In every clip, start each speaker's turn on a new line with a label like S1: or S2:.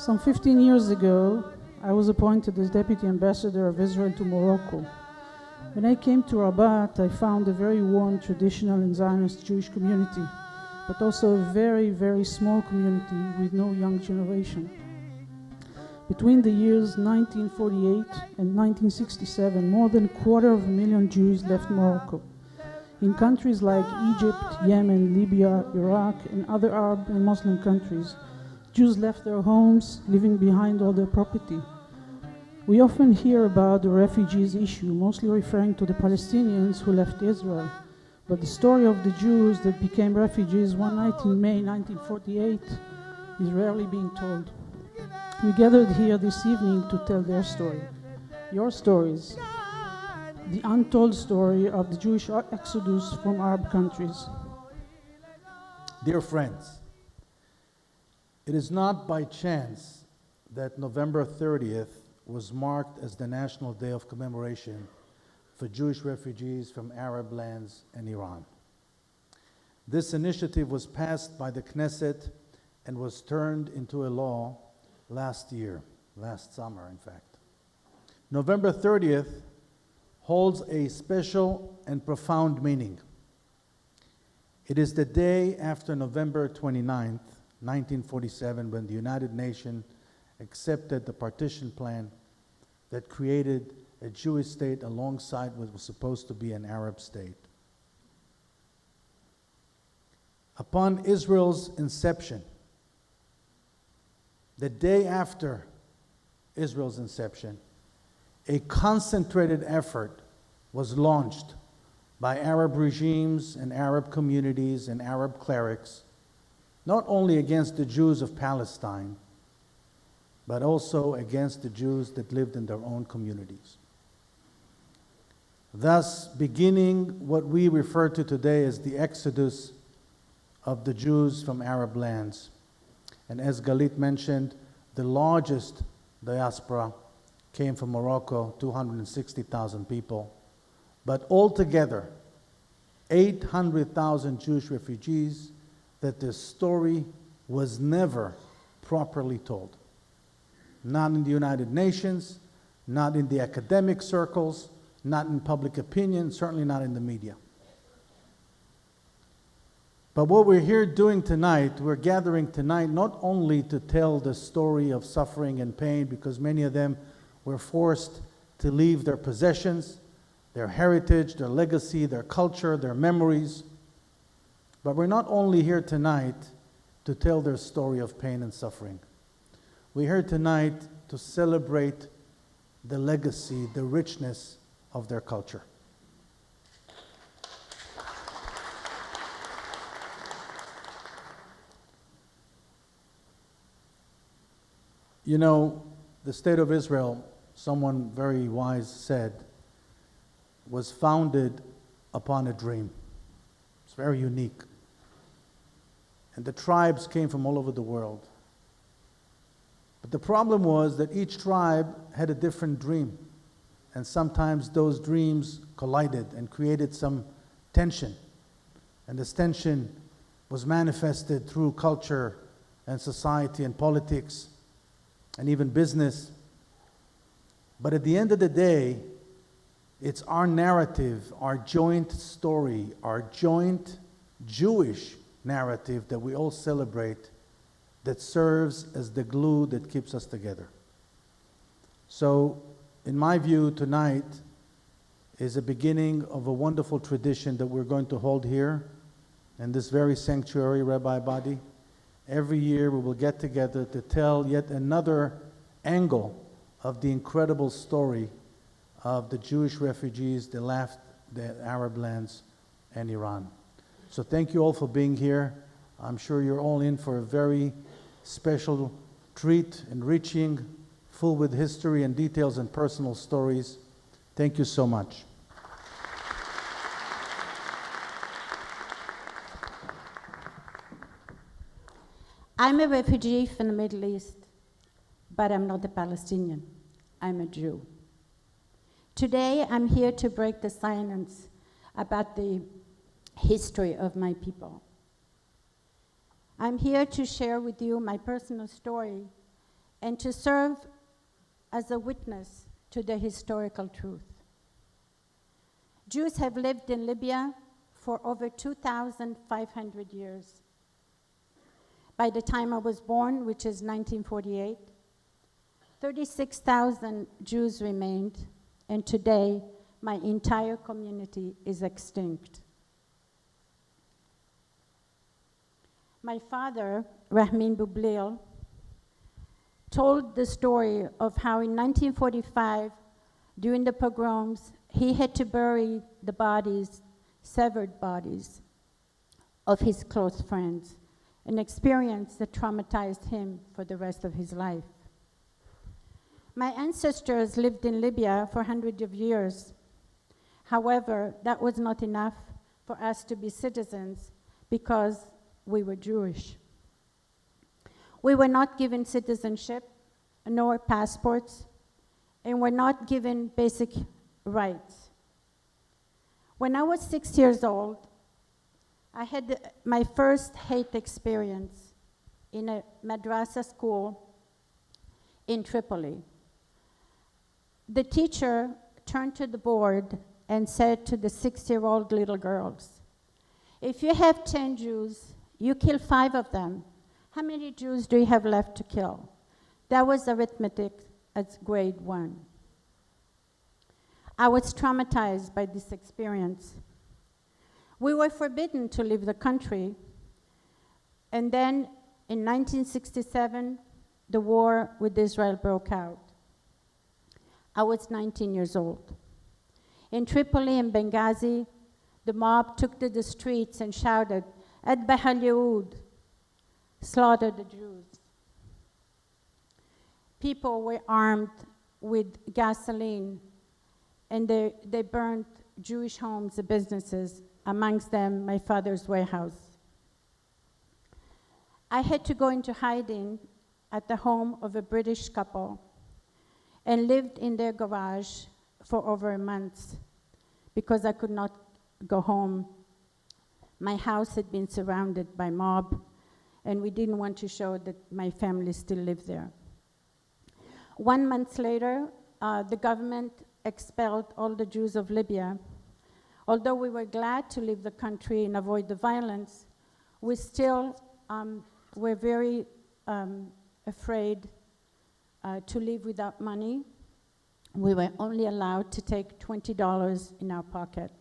S1: Some 15 years ago, I was appointed as Deputy Ambassador of Israel to Morocco. When I came to Rabat, I found a very warm, traditional and Zionist Jewish community, but also a very, very small community with no young generation. Between the years 1948 and 1967, more than 250,000 Jews left Morocco. In countries like Egypt, Yemen, Libya, Iraq, and other Arab and Muslim countries, Jews left their homes, leaving behind all their property. We often hear about the refugees issue, mostly referring to the Palestinians who left Israel. But the story of the Jews that became refugees one night in May 1948 is rarely being told. We gathered here this evening to tell their story, your stories, the untold story of the Jewish exodus from Arab countries.
S2: Dear friends, it is not by chance that November 30th was marked as the National Day of Commemoration for Jewish refugees from Arab lands and Iran. This initiative was passed by the Knesset and was turned into a law last summer, in fact. November 30th holds a special and profound meaning. It is the day after November 29th, 1947, when the United Nations accepted the partition plan that created a Jewish state alongside what was supposed to be an Arab state. Upon Israel's inception, the day after Israel's inception, a concentrated effort was launched by Arab regimes and Arab communities and Arab clerics, not only against the Jews of Palestine, but also against the Jews that lived in their own communities. Thus, beginning what we refer to today as the exodus of the Jews from Arab lands. And as Galit mentioned, the largest diaspora came from Morocco, 260,000 people. But altogether, 800,000 Jewish refugees that their story was never properly told. Not in the United Nations, not in the academic circles, not in public opinion, certainly not in the media. But what we're here doing tonight, we're gathering tonight not only to tell the story of suffering and pain, because many of them were forced to leave their possessions, their heritage, their legacy, their culture, their memories. But we're not only here tonight to tell their story of pain and suffering. We're here tonight to celebrate the legacy, the richness of their culture. You know, the State of Israel, someone very wise said, was founded upon a dream. It's very unique. And the tribes came from all over the world. But the problem was that each tribe had a different dream. And sometimes those dreams collided and created some tension. And this tension was manifested through culture and society and politics and even business. But at the end of the day, it's our narrative, our joint story, our joint Jewish narrative that we all celebrate that serves as the glue that keeps us together. So, in my view, tonight is a beginning of a wonderful tradition that we're going to hold here in this very sanctuary, Rabbi Abadie. Every year we will get together to tell yet another angle of the incredible story of the Jewish refugees that left the Arab lands and Iran. So thank you all for being here. I'm sure you're all in for a very special treat, enriching, full with history and details and personal stories. Thank you so much.
S3: I'm a refugee from the Middle East, but I'm not a Palestinian. I'm a Jew. Today, I'm here to break the silence about the history of my people. I'm here to share with you my personal story and to serve as a witness to the historical truth. Jews have lived in Libya for over 2,500 years. By the time I was born, which is 1948, 36,000 Jews remained, and today my entire community is extinct. My father, Rahmin Boublil, told the story of how in 1945, during the pogroms, he had to bury the bodies, severed bodies, of his close friends, an experience that traumatized him for the rest of his life. My ancestors lived in Libya for hundreds of years. However, that was not enough for us to be citizens because we were Jewish. We were not given citizenship, nor passports, and were not given basic rights. When I was 6 years old, I had my first hate experience in a madrasa school in Tripoli. The teacher turned to the board and said to the 6-year-old little girls, "If you have 10 Jews, you kill 5 of them. How many Jews do you have left to kill?" That was arithmetic at grade 1. I was traumatized by this experience. We were forbidden to leave the country, and then in 1967, the war with Israel broke out. I was 19 years old. In Tripoli and Benghazi, the mob took to the streets and shouted, "Adbah al-Yahud," slaughter the Jews. People were armed with gasoline, and they burned Jewish homes and businesses, amongst them my father's warehouse. I had to go into hiding at the home of a British couple and lived in their garage for over a month because I could not go home. My house had been surrounded by mob, and we didn't want to show that my family still lived there. 1 month later, the government expelled all the Jews of Libya. Although we were glad to leave the country and avoid the violence, we still were very afraid to live without money. We were only allowed to take $20 in our pocket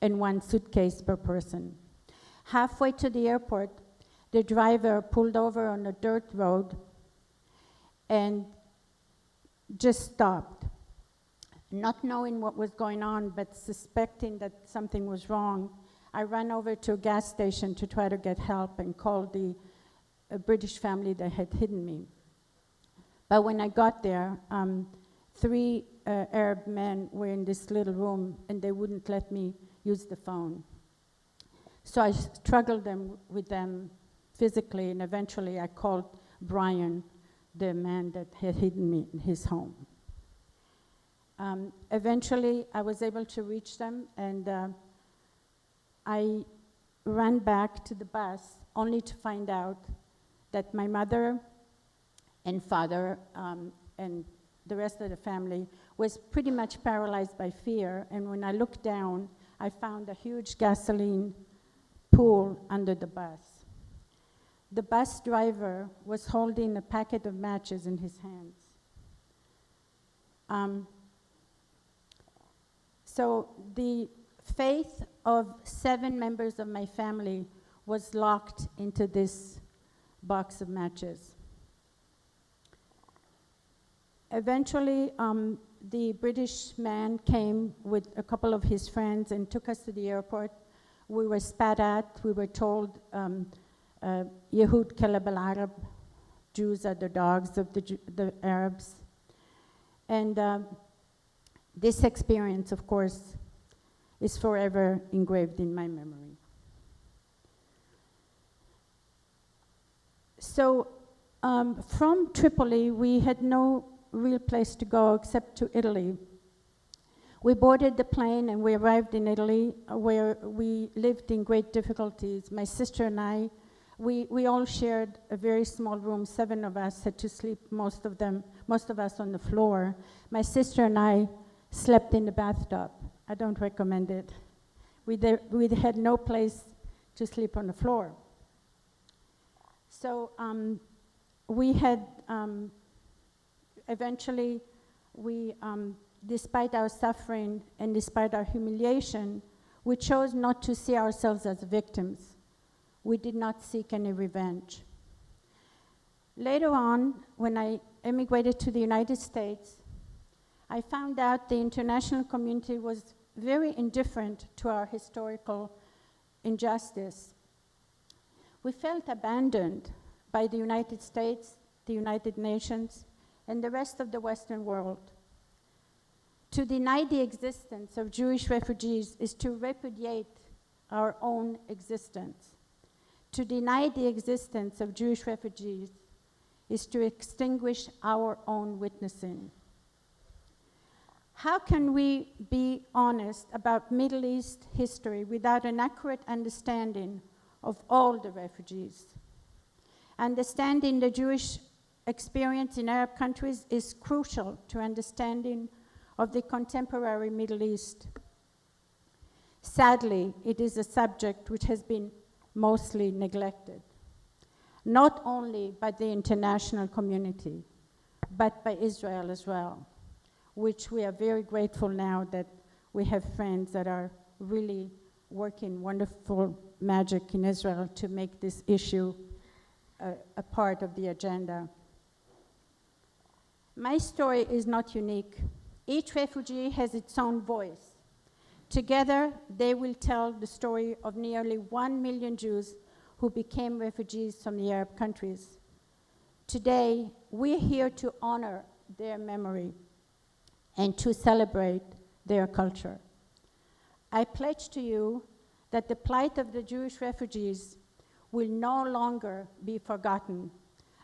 S3: and 1 suitcase per person. Halfway to the airport, the driver pulled over on a dirt road and just stopped. Not knowing what was going on, but suspecting that something was wrong, I ran over to a gas station to try to get help and called the British family that had hidden me. But when I got there, 3 Arab men were in this little room, and they wouldn't let me use the phone. So I struggled with them physically, and eventually I called Brian, the man that had hidden me in his home. Eventually, I was able to reach them, and I ran back to the bus only to find out that my mother and father and the rest of the family was pretty much paralyzed by fear. And when I looked down, I found a huge gasoline pool under the bus. The bus driver was holding a packet of matches in his hands. So the faith of 7 members of my family was locked into this box of matches. Eventually, the British man came with a couple of his friends and took us to the airport. We were spat at. We were told, Yehud Kalab al-Arab, Jews are the dogs of the Arabs. And this experience, of course, is forever engraved in my memory. So from Tripoli, we had no real place to go except to Italy. We boarded the plane and we arrived in Italy, where we lived in great difficulties. My sister and I We all shared a very small room. 7 of us had to sleep, most of us on the floor. My sister and I slept in the bathtub. I don't recommend it. We had no place to sleep on the floor. So we had, eventually, despite our suffering and despite our humiliation, we chose not to see ourselves as victims. We did not seek any revenge. Later on, when I emigrated to the United States, I found out the international community was very indifferent to our historical injustice. We felt abandoned by the United States, the United Nations, and the rest of the Western world. To deny the existence of Jewish refugees is to repudiate our own existence. To deny the existence of Jewish refugees is to extinguish our own witnessing. How can we be honest about Middle East history without an accurate understanding of all the refugees? Understanding the Jewish experience in Arab countries is crucial to understanding of the contemporary Middle East. Sadly, it is a subject which has been mostly neglected, not only by the international community, but by Israel as well, which we are very grateful now that we have friends that are really working wonderful magic in Israel to make this issue a part of the agenda. My story is not unique. Each refugee has its own voice. Together, they will tell the story of nearly 1 million Jews who became refugees from the Arab countries. Today, we're here to honor their memory and to celebrate their culture. I pledge to you that the plight of the Jewish refugees will no longer be forgotten.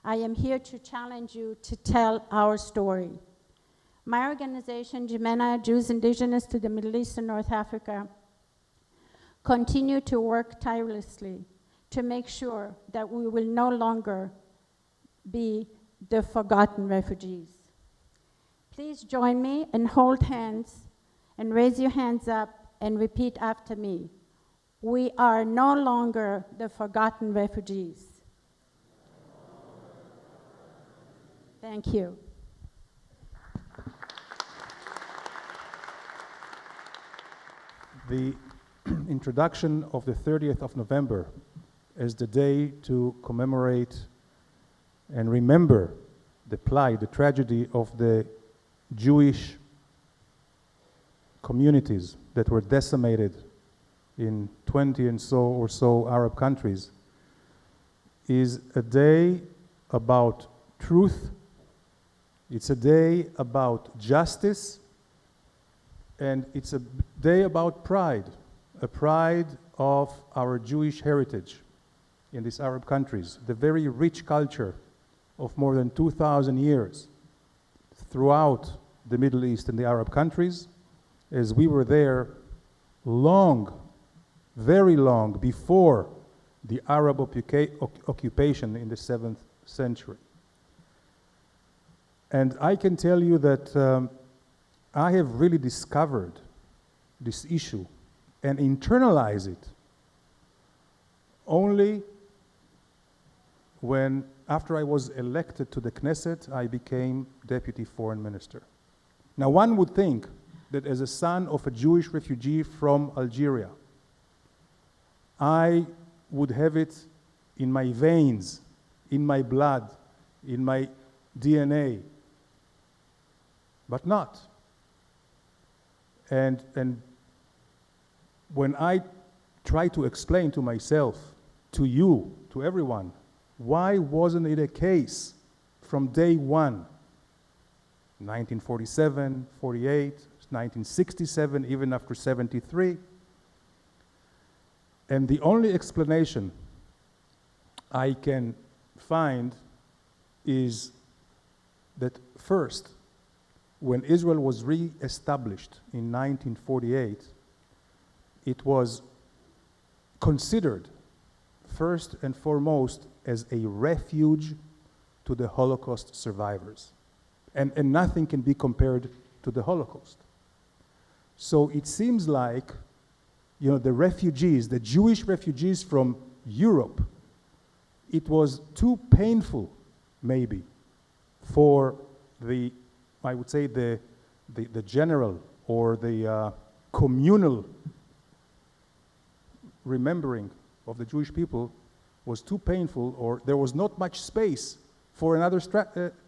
S3: I am here to challenge you to tell our story. My organization, Jimena, Jews Indigenous to the Middle East and North Africa, continue to work tirelessly to make sure that we will no longer be the forgotten refugees. Please join me and hold hands and raise your hands up and repeat after me. We are no longer the forgotten refugees. Thank you.
S4: The introduction of the 30th of November as the day to commemorate and remember the plight, the tragedy of the Jewish communities that were decimated in 20 and so Arab countries is a day about truth. It's a day about justice, and it's a day about pride, a pride of our Jewish heritage in these Arab countries, the very rich culture of more than 2,000 years throughout the Middle East and the Arab countries, as we were there long, very long before the Arab occupation in the 7th century. And I can tell you that I have really discovered this issue and internalized it only when, after I was elected to the Knesset, I became Deputy Foreign Minister. Now, one would think that as a son of a Jewish refugee from Algeria, I would have it in my veins, in my blood, in my DNA, but not. And when I try to explain to myself, to you, to everyone, why wasn't it a case from day one, 1947, 48, 1967, even after 73? And the only explanation I can find is that first, when Israel was re-established in 1948, it was considered first and foremost as a refuge to the Holocaust survivors. And nothing can be compared to the Holocaust. So it seems like, the refugees, the Jewish refugees from Europe, it was too painful, maybe, for the general or the communal remembering of the Jewish people was too painful, or there was not much space for another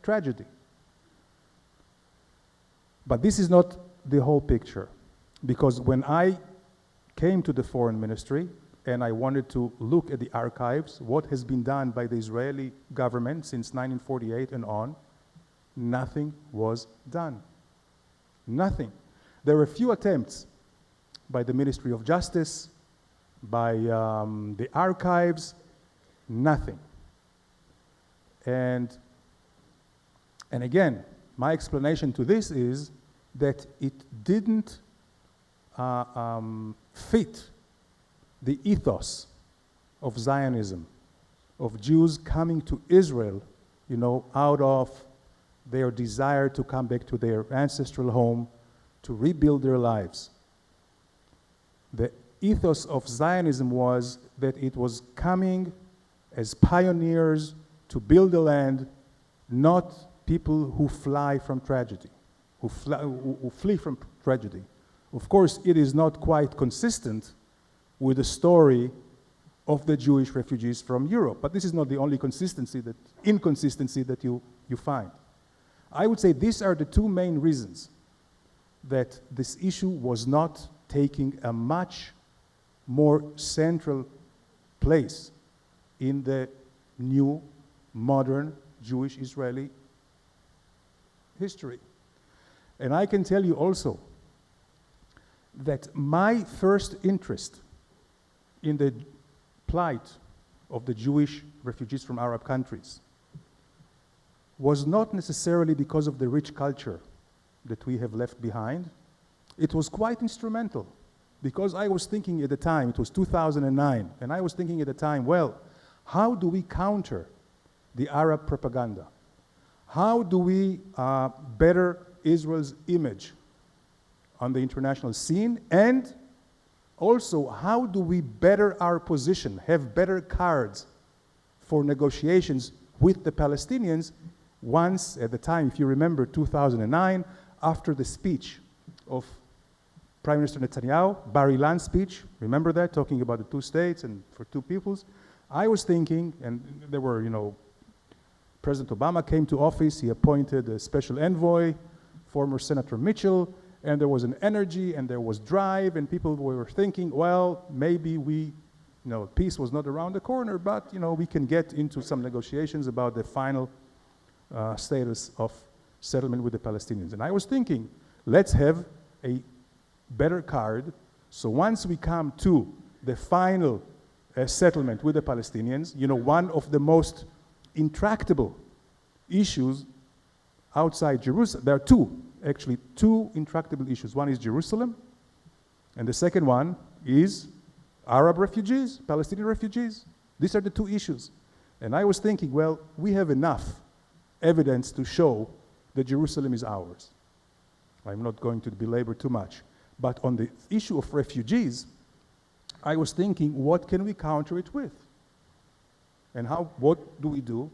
S4: tragedy. But this is not the whole picture, because when I came to the foreign ministry and I wanted to look at the archives, what has been done by the Israeli government since 1948 and on, nothing was done. Nothing. There were a few attempts by the Ministry of Justice, by the archives, nothing. And again, my explanation to this is that it didn't fit the ethos of Zionism, of Jews coming to Israel, out of their desire to come back to their ancestral home, to rebuild their lives. The ethos of Zionism was that it was coming as pioneers to build the land, not people who fly from tragedy, who flee from tragedy. Of course, it is not quite consistent with the story of the Jewish refugees from Europe, but this is not the only inconsistency that you find. I would say these are the two main reasons that this issue was not taking a much more central place in the new, modern Jewish Israeli history. And I can tell you also that my first interest in the plight of the Jewish refugees from Arab countries was not necessarily because of the rich culture that we have left behind. It was quite instrumental, because I was thinking at the time, it was 2009, and I was thinking at the time, well, how do we counter the Arab propaganda? How do we better Israel's image on the international scene? And also, how do we better our position, have better cards for negotiations with the Palestinians once, at the time, if you remember, 2009, after the speech of Prime Minister Netanyahu, Bar Ilan speech, remember that, talking about the two states and for two peoples? I was thinking, and there were, President Obama came to office, he appointed a special envoy, former Senator Mitchell, and there was an energy and there was drive, and people were thinking, well, maybe peace was not around the corner, but, we can get into some negotiations about the final status of settlement with the Palestinians. And I was thinking, let's have a better card, so once we come to the final settlement with the Palestinians, one of the most intractable issues outside Jerusalem, there are two intractable issues. One is Jerusalem, and the second one is Arab refugees, Palestinian refugees. These are the two issues. And I was thinking, well, we have enough evidence to show that Jerusalem is ours. I'm not going to belabor too much. But on the issue of refugees, I was thinking, what can we counter it with? And what do we do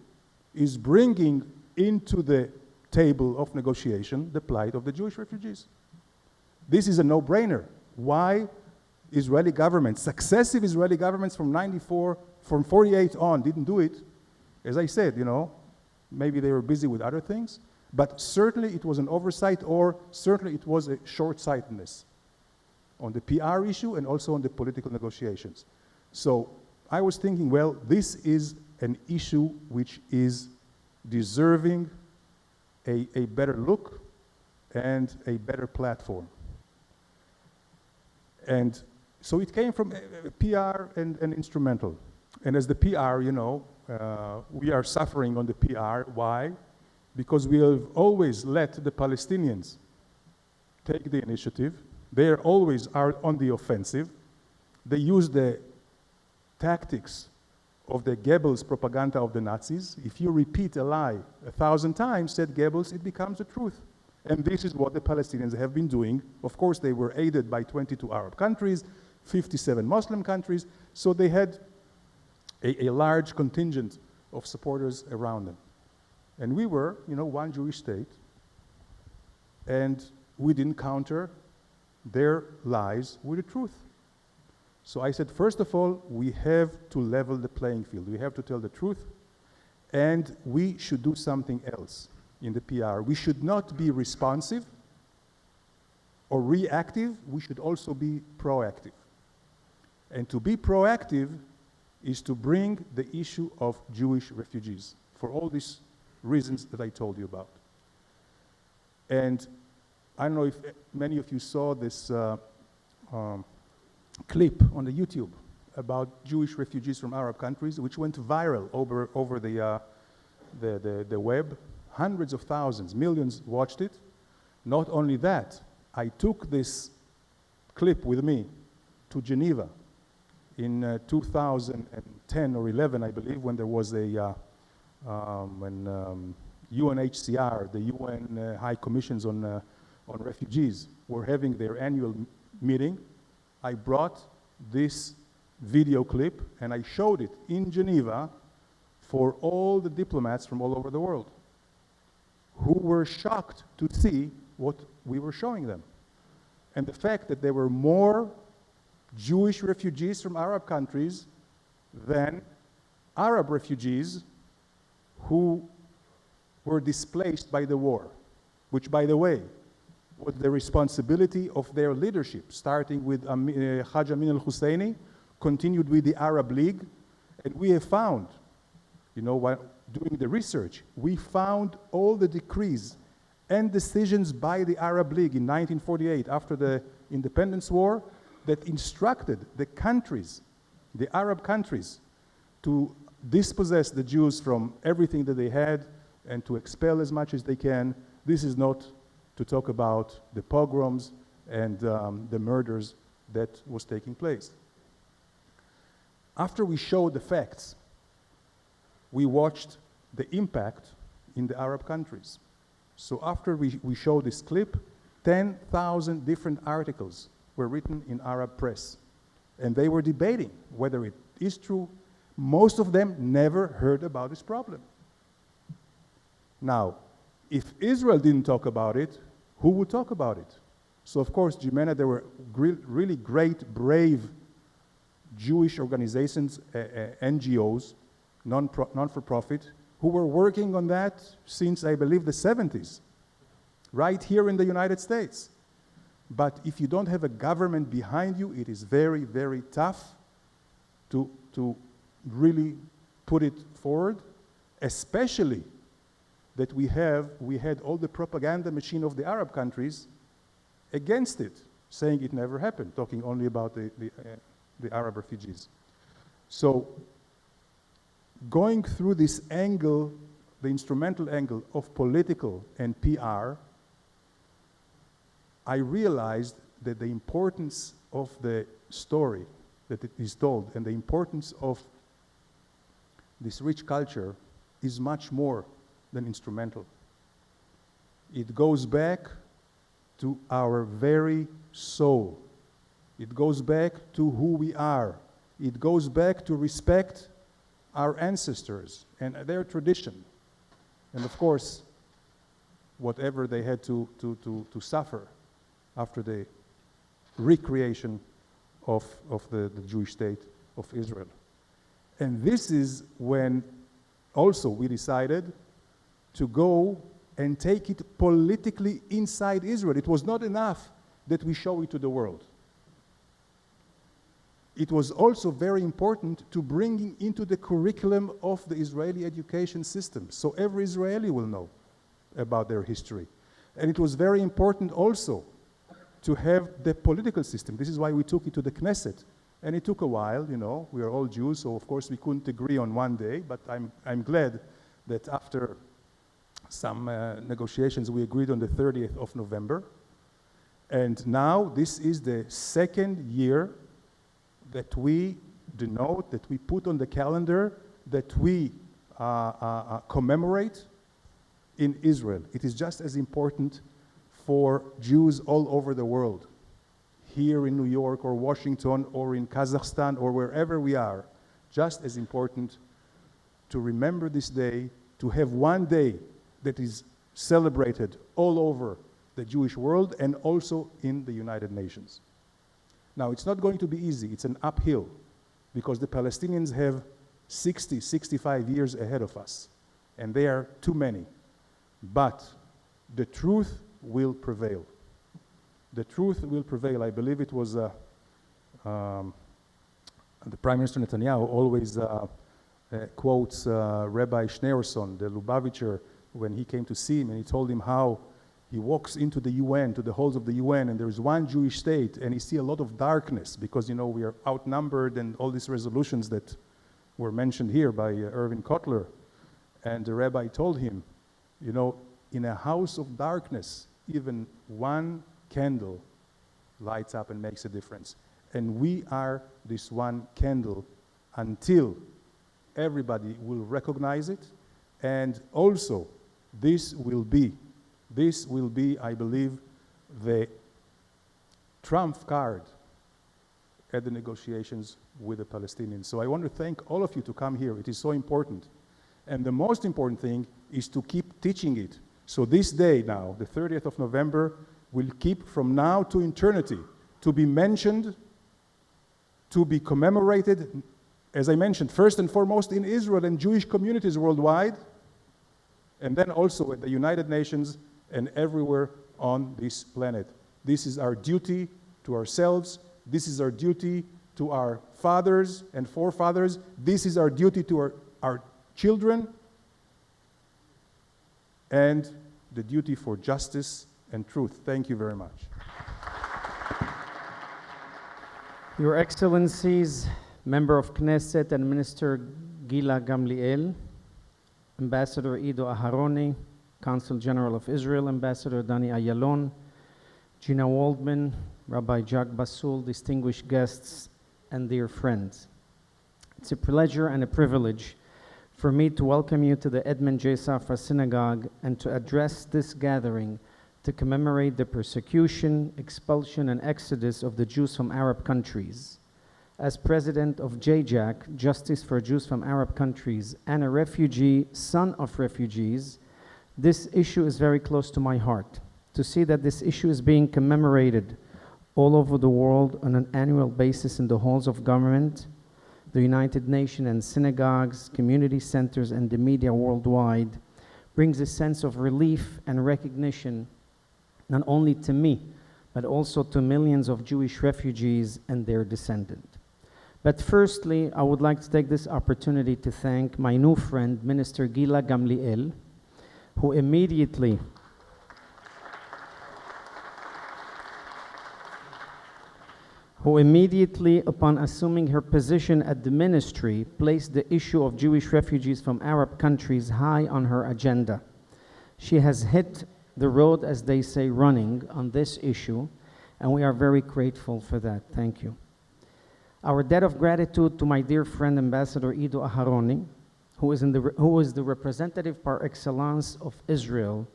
S4: is bringing into the table of negotiation the plight of the Jewish refugees. This is a no-brainer. Why Israeli governments, successive Israeli governments from 48 on didn't do it? As I said, maybe they were busy with other things, but certainly it was an oversight, or certainly it was a short-sightedness on the PR issue and also on the political negotiations. So I was thinking, well, this is an issue which is deserving a better look and a better platform. And so it came from PR and instrumental. And as the PR, we are suffering on the PR. Why? Because we have always let the Palestinians take the initiative. They always are on the offensive. They use the tactics of the Goebbels propaganda of the Nazis. If you repeat a lie 1,000 times, said Goebbels, it becomes the truth. And this is what the Palestinians have been doing. Of course, they were aided by 22 Arab countries, 57 Muslim countries, so they had a large contingent of supporters around them. And we were, one Jewish state, and we didn't counter their lies with the truth. So I said, first of all, we have to level the playing field. We have to tell the truth, and we should do something else in the PR. We should not be responsive or reactive. We should also be proactive. And to be proactive is to bring the issue of Jewish refugees for all these reasons that I told you about. And I don't know if many of you saw this clip on the YouTube about Jewish refugees from Arab countries, which went viral over the web. Hundreds of thousands, millions watched it. Not only that, I took this clip with me to Geneva in 2010 or 11, I believe, when there was when UNHCR, the UN High Commissions on Refugees, were having their annual meeting. I brought this video clip and I showed it in Geneva for all the diplomats from all over the world, who were shocked to see what we were showing them. And the fact that there were more Jewish refugees from Arab countries than Arab refugees who were displaced by the war, which, by the way, was the responsibility of their leadership, starting with Haj Amin al-Husseini, continued with the Arab League, and we have found, while doing the research, we found all the decrees and decisions by the Arab League in 1948, after the Independence War, that instructed the countries, the Arab countries, to dispossess the Jews from everything that they had and to expel as much as they can. This is not to talk about the pogroms and the murders that was taking place. After we showed the facts, we watched the impact in the Arab countries. So after we showed this clip, 10,000 different articles were written in Arab press. And they were debating whether it is true. Most of them never heard about this problem. Now, if Israel didn't talk about it, who would talk about it? So of course, Jimena, there were really great, brave Jewish organizations, NGOs, non-for-profit, who were working on that since, I believe, the 70s, right here in the United States. But if you don't have a government behind you, it is very, very tough to really put it forward, especially that we had all the propaganda machine of the Arab countries against it, saying it never happened, talking only about the Arab refugees. So going through this angle, the instrumental angle of political and PR, I realized that the importance of the story that it is told and the importance of this rich culture is much more than instrumental. It goes back to our very soul. It goes back to who we are. It goes back to respect our ancestors and their tradition. And of course, whatever they had to suffer after the recreation of the Jewish state of Israel. And this is when also we decided to go and take it politically inside Israel. It was not enough that we show it to the world. It was also very important to bring it into the curriculum of the Israeli education system, so every Israeli will know about their history. And it was very important also to have the political system. This is why we took it to the Knesset. And it took a while, we are all Jews, so of course we couldn't agree on one day, but I'm glad that after some negotiations we agreed on the 30th of November. And now this is the second year that we denote, that we put on the calendar, that we commemorate in Israel. It is just as important for Jews all over the world, here in New York or Washington or in Kazakhstan or wherever we are, just as important to remember this day, to have one day that is celebrated all over the Jewish world and also in the United Nations. Now, it's not going to be easy. It's an uphill because the Palestinians have 60, 65 years ahead of us, and they are too many. But the truth will prevail. The truth will prevail. I believe it was the Prime Minister Netanyahu always quotes Rabbi Schneerson, the Lubavitcher, when he came to see him, and he told him how he walks into the UN, to the halls of the UN, and there's one Jewish state, and he sees a lot of darkness because, you know, we are outnumbered and all these resolutions that were mentioned here by Irvin Kotler. And the rabbi told him, you know, in a house of darkness, even one candle lights up and makes a difference. And we are this one candle until everybody will recognize it. And also, this will be, I believe, the trump card at the negotiations with the Palestinians. So I want to thank all of you to come here. It is so important. And the most important thing is to keep teaching it. So this day now, the 30th of November, will keep from now to eternity to be mentioned, to be commemorated, as I mentioned, first and foremost in Israel and Jewish communities worldwide, and then also at the United Nations and everywhere on this planet. This is our duty to ourselves. This is our duty to our fathers and forefathers. This is our duty to our children, and the duty for justice and truth. Thank you very much.
S5: Your Excellencies, Member of Knesset and Minister Gila Gamliel, Ambassador Ido Aharoni, Consul General of Israel, Ambassador Danny Ayalon, Gina Waldman, Rabbi Jack Basul, distinguished guests, and dear friends. It's a pleasure and a privilege for me to welcome you to the Edmond J Safra Synagogue and to address this gathering to commemorate the persecution, expulsion, and exodus of the Jews from Arab countries. As president of JJAC, Justice for Jews from Arab Countries, and a refugee, son of refugees, this issue is very close to my heart. To see that this issue is being commemorated all over the world on an annual basis in the halls of government, the United Nations and synagogues, community centers, and the media worldwide brings a sense of relief and recognition, not only to me, but also to millions of Jewish refugees and their descendants. But firstly, I would like to take this opportunity to thank my new friend, Minister Gila Gamliel, who immediately upon assuming her position at the ministry, placed the issue of Jewish refugees from Arab countries high on her agenda. She has hit the road, as they say, running on this issue, and we are very grateful for that. Thank you. Our debt of gratitude to my dear friend, Ambassador Ido Aharoni, who is the representative par excellence of Israel,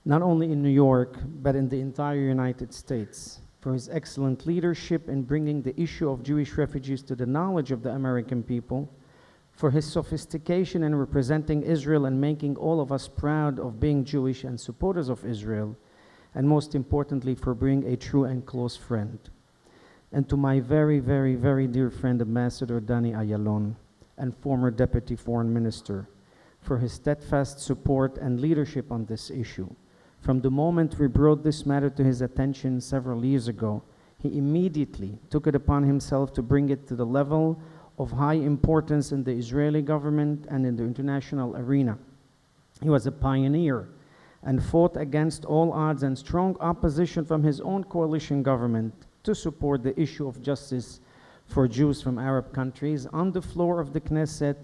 S5: not only in New York, but in the entire United States, for his excellent leadership in bringing the issue of Jewish refugees to the knowledge of the American people, for his sophistication in representing Israel and making all of us proud of being Jewish and supporters of Israel, and most importantly, for being a true and close friend. And to my very, very, very dear friend, Ambassador Danny Ayalon, and former Deputy Foreign Minister, for his steadfast support and leadership on this issue. From the moment we brought this matter to his attention several years ago, he immediately took it upon himself to bring it to the level of high importance in the Israeli government and in the international arena. He was a pioneer and fought against all odds and strong opposition from his own coalition government to support the issue of justice for Jews from Arab countries on the floor of the Knesset,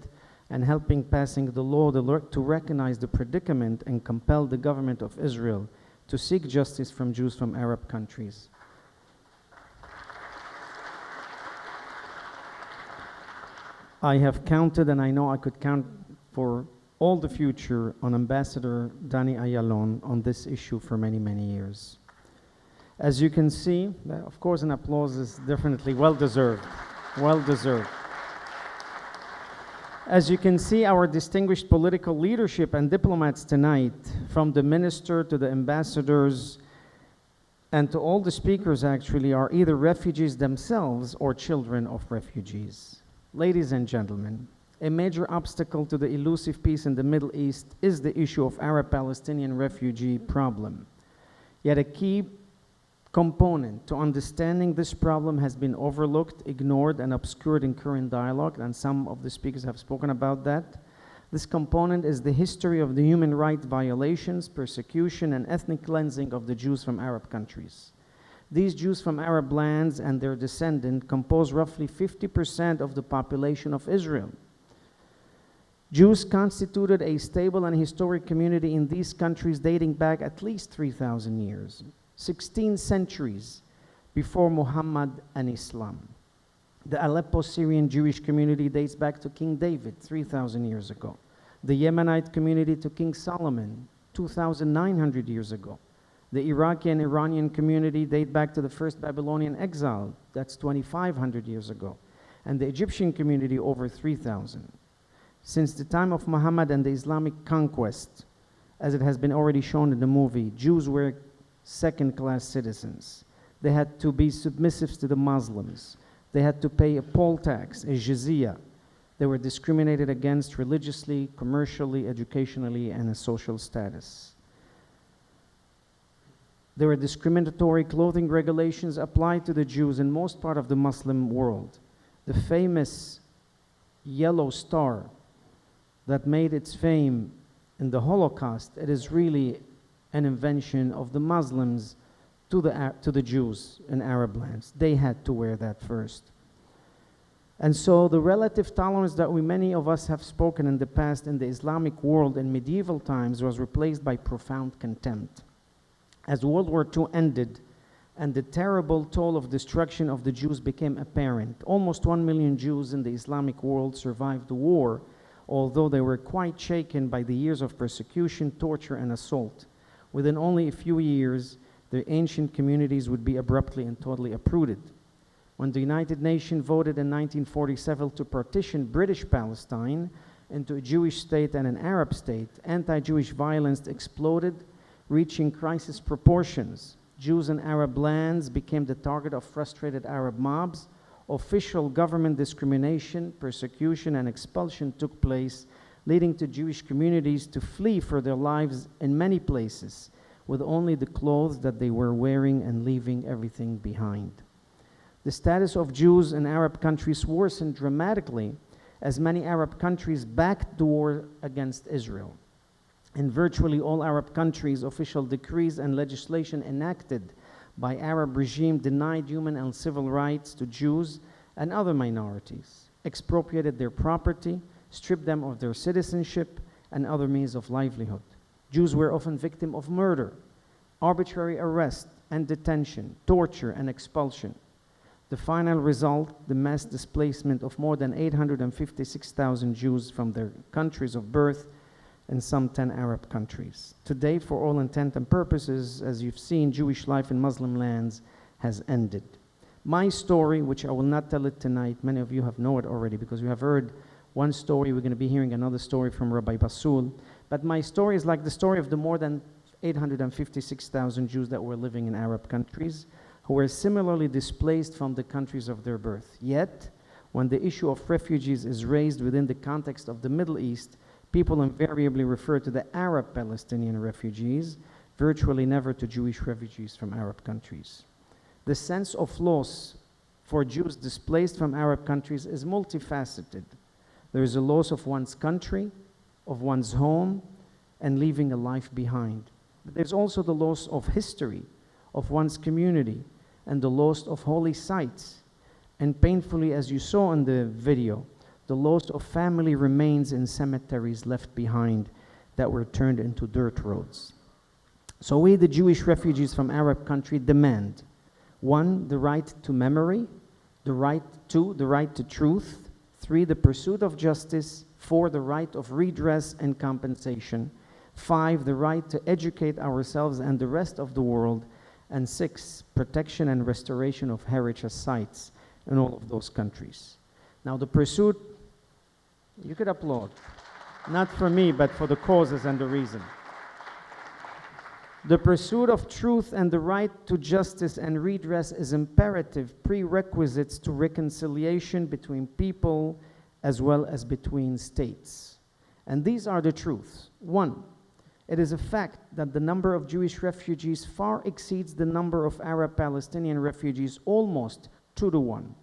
S5: and helping passing the law to recognize the predicament and compel the government of Israel to seek justice from Jews from Arab countries. I have counted, and I know I could count for all the future, on Ambassador Danny Ayalon on this issue for many, many years. As you can see, of course, an applause is definitely well-deserved. Well-deserved. As you can see, our distinguished political leadership and diplomats tonight, from the minister to the ambassadors and to all the speakers actually, are either refugees themselves or children of refugees. Ladies and gentlemen, a major obstacle to the elusive peace in the Middle East is the issue of Arab-Palestinian refugee problem. Yet a key component to understanding this problem has been overlooked, ignored, and obscured in current dialogue, and some of the speakers have spoken about that. This component is the history of the human rights violations, persecution, and ethnic cleansing of the Jews from Arab countries. These Jews from Arab lands and their descendants compose roughly 50% of the population of Israel. Jews constituted a stable and historic community in these countries dating back at least 3,000 years. 16 centuries before Muhammad and Islam. The Aleppo Syrian Jewish community dates back to King David 3,000 years ago. The Yemenite community to King Solomon 2,900 years ago. The Iraqi and Iranian community date back to the first Babylonian exile, that's 2,500 years ago. And the Egyptian community over 3,000. Since the time of Muhammad and the Islamic conquest, as it has been already shown in the movie, Jews were second-class citizens. They had to be submissive to the Muslims. They had to pay a poll tax, a jizya. They were discriminated against religiously, commercially, educationally, and as social status. There were discriminatory clothing regulations applied to the Jews in most part of the Muslim world. The famous yellow star that made its fame in the Holocaust, it is really an invention of the Muslims to the Jews in Arab lands. They had to wear that first. And so the relative tolerance that many of us have spoken in the past in the Islamic world in medieval times was replaced by profound contempt. As World War II ended and the terrible toll of destruction of the Jews became apparent, almost 1 million Jews in the Islamic world survived the war, although they were quite shaken by the years of persecution, torture, and assault. Within only a few years, their ancient communities would be abruptly and totally uprooted. When the United Nations voted in 1947 to partition British Palestine into a Jewish state and an Arab state, anti-Jewish violence exploded, reaching crisis proportions. Jews in Arab lands became the target of frustrated Arab mobs. Official government discrimination, persecution, and expulsion took place, leading to Jewish communities to flee for their lives in many places, with only the clothes that they were wearing and leaving everything behind. The status of Jews in Arab countries worsened dramatically as many Arab countries backed the war against Israel. In virtually all Arab countries, official decrees and legislation enacted by Arab regime denied human and civil rights to Jews and other minorities, expropriated their property, stripped them of their citizenship and other means of livelihood. Jews were often victims of murder, arbitrary arrest and detention, torture and expulsion. The final result, the mass displacement of more than 856,000 Jews from their countries of birth in some 10 Arab countries. Today, for all intent and purposes, as you've seen, Jewish life in Muslim lands has ended. My story, which I will not tell it tonight, many of you have known it already because you have heard one story, we're going to be hearing another story from Rabbi Basul, but my story is like the story of the more than 856,000 Jews that were living in Arab countries who were similarly displaced from the countries of their birth. Yet, when the issue of refugees is raised within the context of the Middle East, people invariably refer to the Arab Palestinian refugees, virtually never to Jewish refugees from Arab countries. The sense of loss for Jews displaced from Arab countries is multifaceted. There is a loss of one's country, of one's home, and leaving a life behind. But there's also the loss of history, of one's community, and the loss of holy sites. And painfully, as you saw in the video, the loss of family remains in cemeteries left behind that were turned into dirt roads. So we, the Jewish refugees from Arab country, demand 1, the right to memory, 2, the right to truth, 3, the pursuit of justice. 4, the right of redress and compensation. 5, the right to educate ourselves and the rest of the world. And 6, protection and restoration of heritage sites in all of those countries. Now the pursuit, you could applaud, not for me, but for the causes and the reason. The pursuit of truth and the right to justice and redress is imperative prerequisites to reconciliation between people as well as between states. And these are the truths. 1, it is a fact that the number of Jewish refugees far exceeds the number of Arab-Palestinian refugees, almost 2 to 1.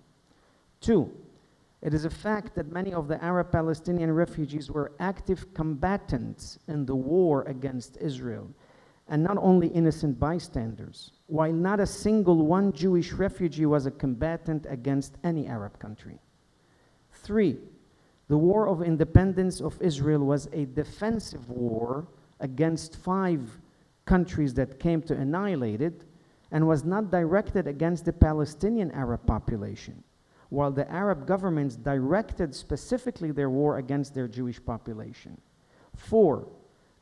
S5: 2, it is a fact that many of the Arab-Palestinian refugees were active combatants in the war against Israel, and not only innocent bystanders, while not a single one Jewish refugee was a combatant against any Arab country. 3, the War of Independence of Israel was a defensive war against 5 countries that came to annihilate it, and was not directed against the Palestinian Arab population, while the Arab governments directed specifically their war against their Jewish population. 4,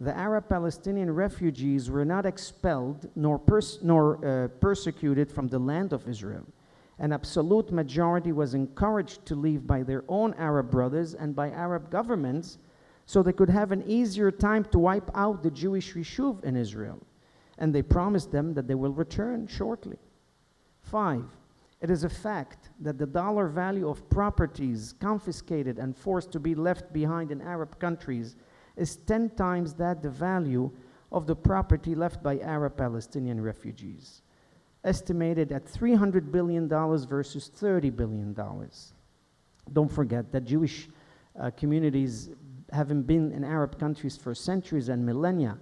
S5: the Arab-Palestinian refugees were not expelled nor persecuted from the land of Israel. An absolute majority was encouraged to leave by their own Arab brothers and by Arab governments so they could have an easier time to wipe out the Jewish Yishuv in Israel. And they promised them that they will return shortly. 5, it is a fact that the dollar value of properties confiscated and forced to be left behind in Arab countries is 10 times that the value of the property left by Arab-Palestinian refugees, estimated at $300 billion versus $30 billion. Don't forget that Jewish communities haven't been in Arab countries for centuries and millennia.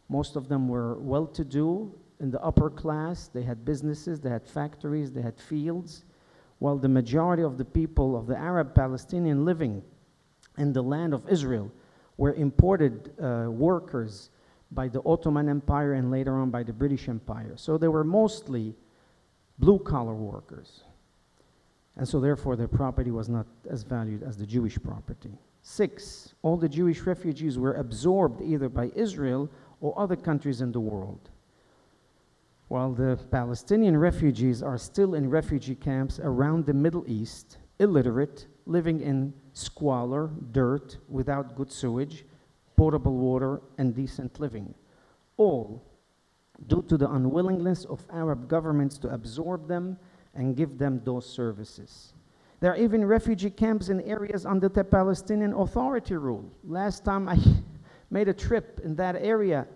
S5: Most of them were well-to-do, in the upper class. They had businesses, they had factories, they had fields, while the majority of the people of the Arab-Palestinian living in the land of Israel were imported workers by the Ottoman Empire and later on by the British Empire. So they were mostly blue-collar workers. And so therefore their property was not as valued as the Jewish property. 6, all the Jewish refugees were absorbed either by Israel or other countries in the world, while the Palestinian refugees are still in refugee camps around the Middle East, illiterate, living in squalor, dirt, without good sewage, potable water, and decent living, all due to the unwillingness of Arab governments to absorb them and give them those services. There are even refugee camps in areas under the Palestinian Authority rule. Last time I made a trip in that area,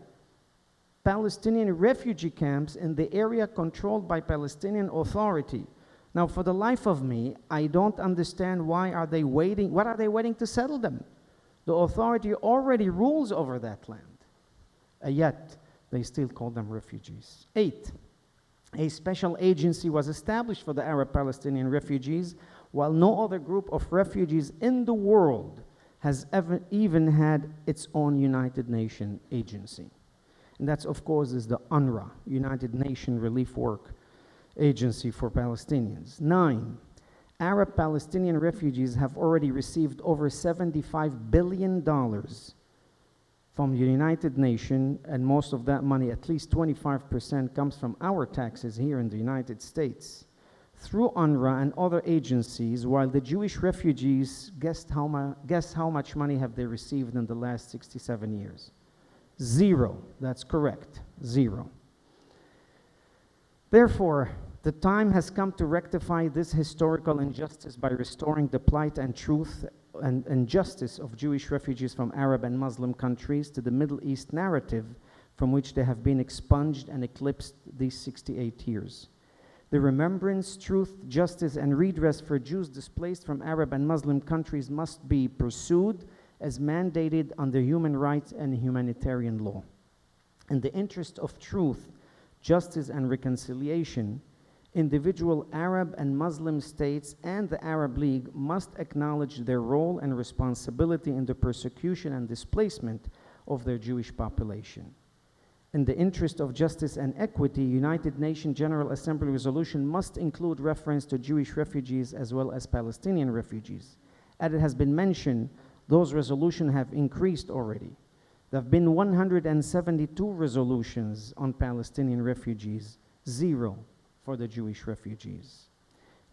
S5: Palestinian refugee camps in the area controlled by Palestinian Authority. Now, for the life of me, I don't understand what are they waiting to settle them? The authority already rules over that land. Yet, they still call them refugees. 8, a special agency was established for the Arab-Palestinian refugees, while no other group of refugees in the world has ever even had its own United Nations agency. And that's, of course, is the UNRWA, United Nations Relief Work Agency for Palestinians. 9, Arab-Palestinian refugees have already received over $75 billion from the United Nations, and most of that money, at least 25%, comes from our taxes here in the United States, through UNRWA and other agencies, while the Jewish refugees, guess how much money have they received in the last 67 years? 0. That's correct. 0. Therefore, the time has come to rectify this historical injustice by restoring the plight and truth and justice of Jewish refugees from Arab and Muslim countries to the Middle East narrative from which they have been expunged and eclipsed these 68 years. The remembrance, truth, justice, and redress for Jews displaced from Arab and Muslim countries must be pursued as mandated under human rights and humanitarian law. In the interest of truth, justice, and reconciliation, individual Arab and Muslim states and the Arab League must acknowledge their role and responsibility in the persecution and displacement of their Jewish population. In the interest of justice and equity, United Nations General Assembly resolution must include reference to Jewish refugees as well as Palestinian refugees, as it has been mentioned, those resolutions have increased already. There have been 172 resolutions on Palestinian refugees, 0 for the Jewish refugees.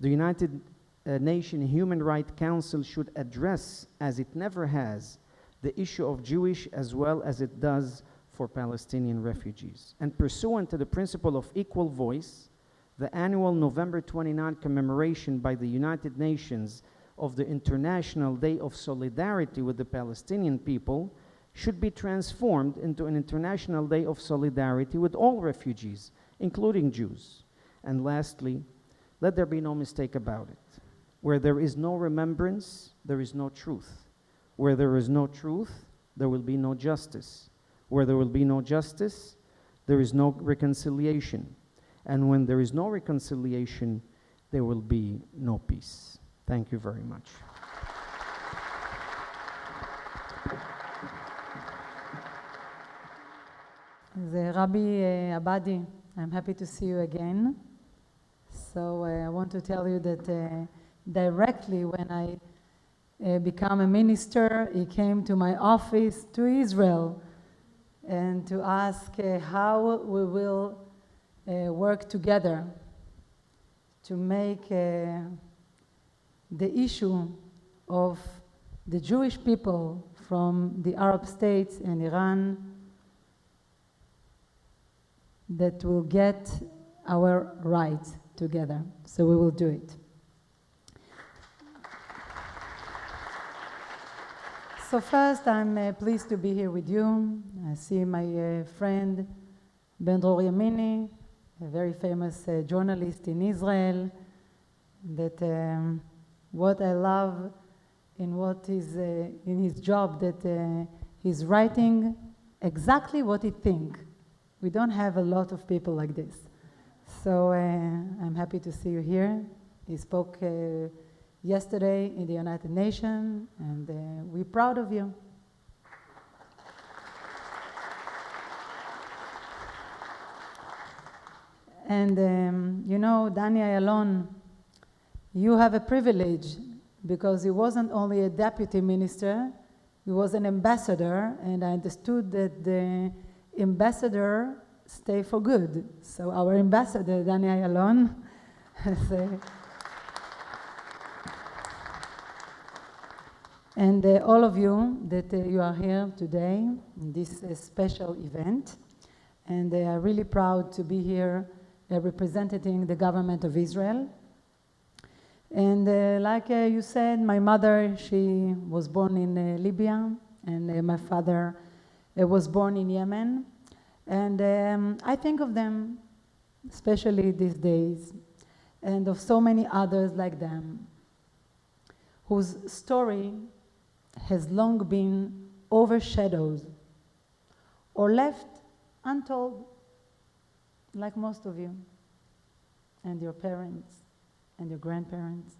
S5: The United Nations Human Rights Council should address, as it never has, the issue of Jewish as well as it does for Palestinian refugees. And pursuant to the principle of equal voice, the annual November 29 commemoration by the United Nations of the International Day of Solidarity with the Palestinian people should be transformed into an International Day of Solidarity with all refugees, including Jews. And lastly, let there be no mistake about it. Where there is no remembrance, there is no truth. Where there is no truth, there will be no justice. Where there will be no justice, there is no reconciliation. And when there is no reconciliation, there will be no peace. Thank you very much.
S6: Rabbi Abadie, I'm happy to see you again. So I want to tell you that directly when I became a minister, he came to my office to Israel and to ask how we will work together to make the issue of the Jewish people from the Arab states and Iran that will get our rights together. So we will do it. So first, I'm pleased to be here with you. I see my friend Ben-Dror Yamini, a very famous journalist in Israel, that what I love in what is in his job, that he's writing exactly what he thinks. We don't have a lot of people like this. So I'm happy to see you here. He spoke yesterday in the United Nations, and we're proud of you. And you know, Danny Ayalon, you have a privilege because he wasn't only a deputy minister, he was an ambassador, and I understood that the ambassador stay for good. So our ambassador, Danny Ayalon, and all of you that you are here today in this special event. And they are really proud to be here representing the government of Israel. And like you said, my mother, she was born in Libya, and my father was born in Yemen. And I think of them, especially these days, and of so many others like them, whose story has long been overshadowed or left untold, like most of you, and your parents, and your grandparents.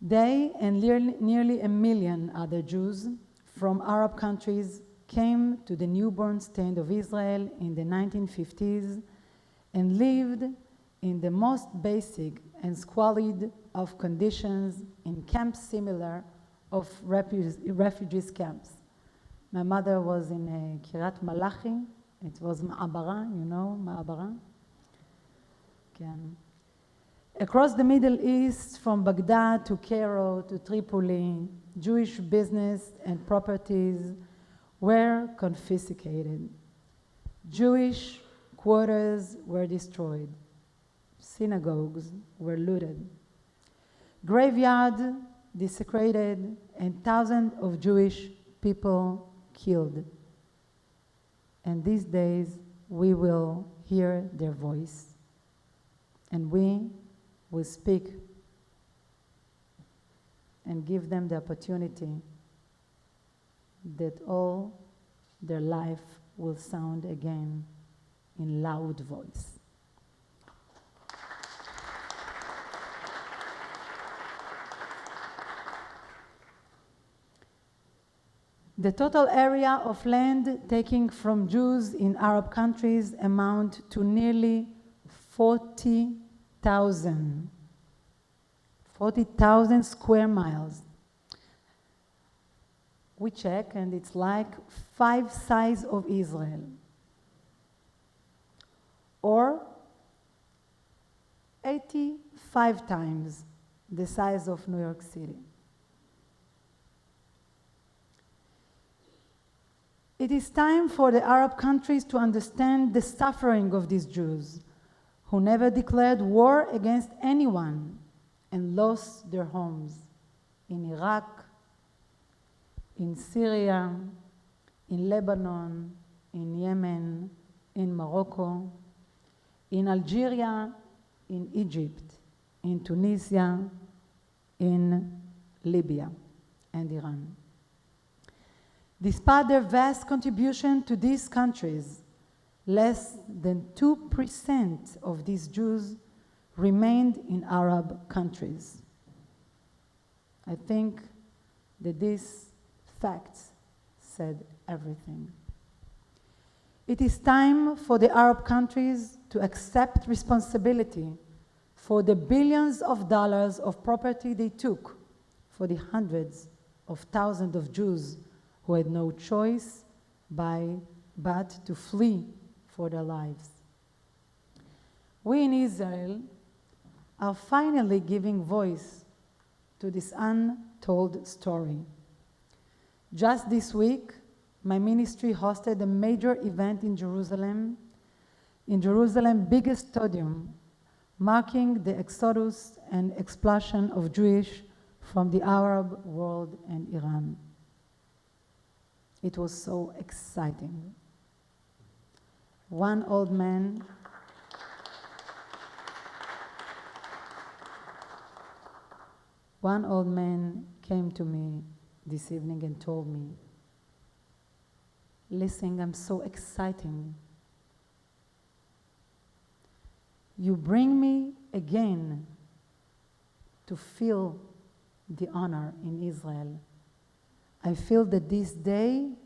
S6: They and nearly 1 million other Jews from Arab countries came to the newborn state of Israel in the 1950s and lived in the most basic and squalid of conditions in camps similar of refugees camps. My mother was in Kiryat Malachi. It was Ma'abara, you know Ma'abara? Across the Middle East, from Baghdad to Cairo to Tripoli, Jewish business and properties were confiscated. Jewish quarters were destroyed. Synagogues were looted. Graveyards desecrated, and thousands of Jewish people killed. And these days, we will hear their voice, and we will speak and give them the opportunity that all their life will sound again in loud voice. The total area of land taken from Jews in Arab countries amount to nearly 40,000 40,000 square miles. We check, and it's like 5 size of Israel, or 85 times the size of New York City. It is time for the Arab countries to understand the suffering of these Jews who never declared war against anyone and lost their homes in Iraq, in Syria, in Lebanon, in Yemen, in Morocco, in Algeria, in Egypt, in Tunisia, in Libya, and Iran. Despite their vast contribution to these countries, less than 2% of these Jews remained in Arab countries. I think that these facts said everything. It is time for the Arab countries to accept responsibility for the billions of dollars of property they took for the hundreds of thousands of Jews who had no choice but to flee for their lives. We in Israel are finally giving voice to this untold story. Just this week, my ministry hosted a major event in Jerusalem's biggest stadium, marking the exodus and expulsion of Jewish from the Arab world and Iran. It was so exciting. One old man came to me this evening and told me, "Listen, I'm so excited. You bring me again to feel the honor in Israel. I feel that this day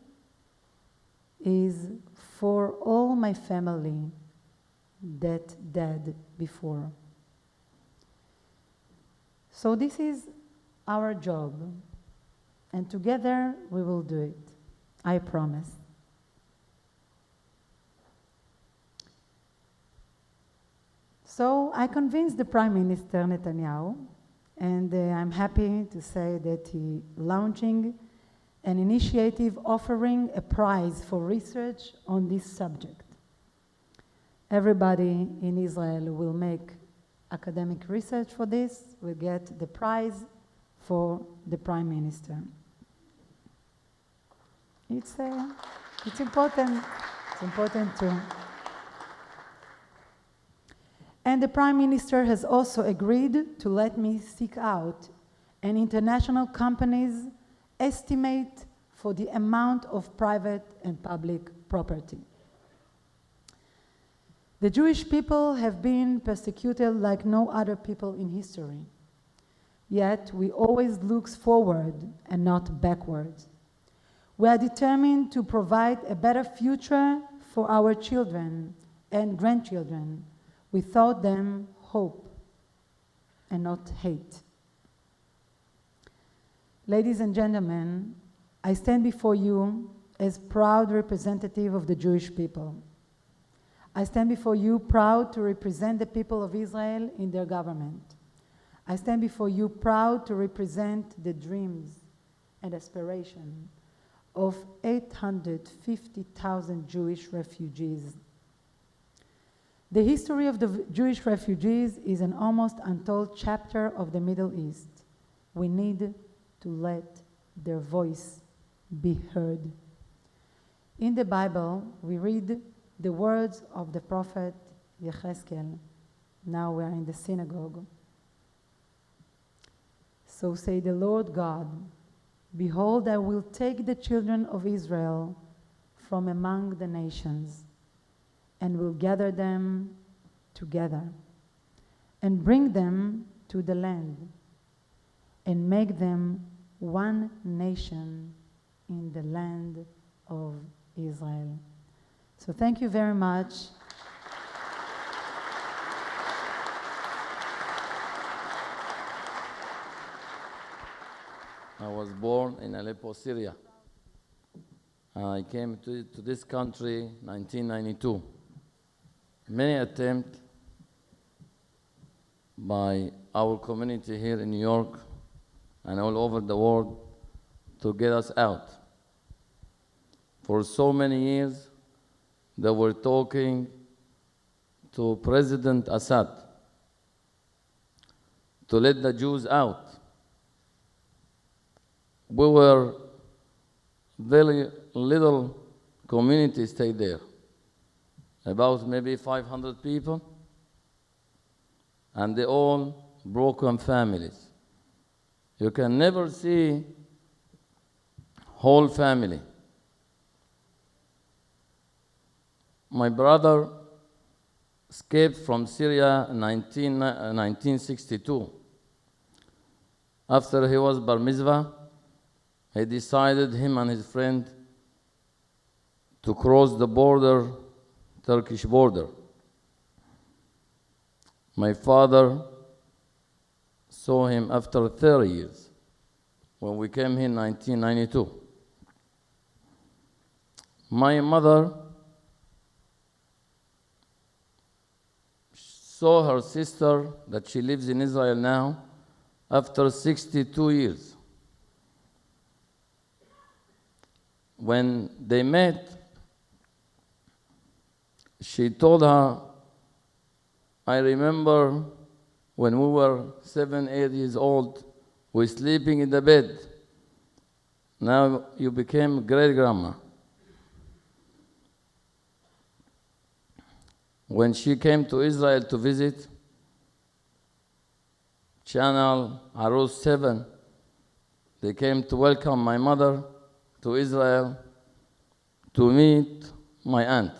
S6: is for all my family that died before. So this is our job, and together we will do it. I promise." So I convinced the Prime Minister Netanyahu, and I'm happy to say that he launching an initiative offering a prize for research on this subject. Everybody in Israel will make academic research for this, will get the prize for the Prime Minister. It's important. It's important too. And the Prime Minister has also agreed to let me seek out an international company's estimate for the amount of private and public property. The Jewish people have been persecuted like no other people in history. Yet we always look forward and not backwards. We are determined to provide a better future for our children and grandchildren. We taught them hope and not hate. Ladies and gentlemen, I stand before you as proud representative of the Jewish people. I stand before you proud to represent the people of Israel in their government. I stand before you proud to represent the dreams and aspirations of 850,000 Jewish refugees. The history of the Jewish refugees is an almost untold chapter of the Middle East. We need to let their voice be heard. In the Bible, we read the words of the prophet Yechezkel. Now we are in the synagogue. So say the Lord God, behold, I will take the children of Israel from among the nations and will gather them together and bring them to the land and make them one nation in the land of Israel. So thank you very much.
S7: I was born in Aleppo, Syria. I came to this country 1992. Many attempts by our community here in New York and all over the world to get us out. For so many years, they were talking to President Assad to let the Jews out. We were very little community stayed there, about maybe 500 people, and they all broken families. You can never see whole family. My brother escaped from Syria in 1962. After he was bar mitzvah, he decided, him and his friend, to cross the border, Turkish border. My father saw him after 30 years, when we came here in 1992. My mother saw her sister, that she lives in Israel now, after 62 years. When they met, she told her, I remember when we were 7, 8 years old, we were sleeping in the bed. Now you became great-grandma. When she came to Israel to visit, Channel Arus 7, they came to welcome my mother to Israel to meet my aunt.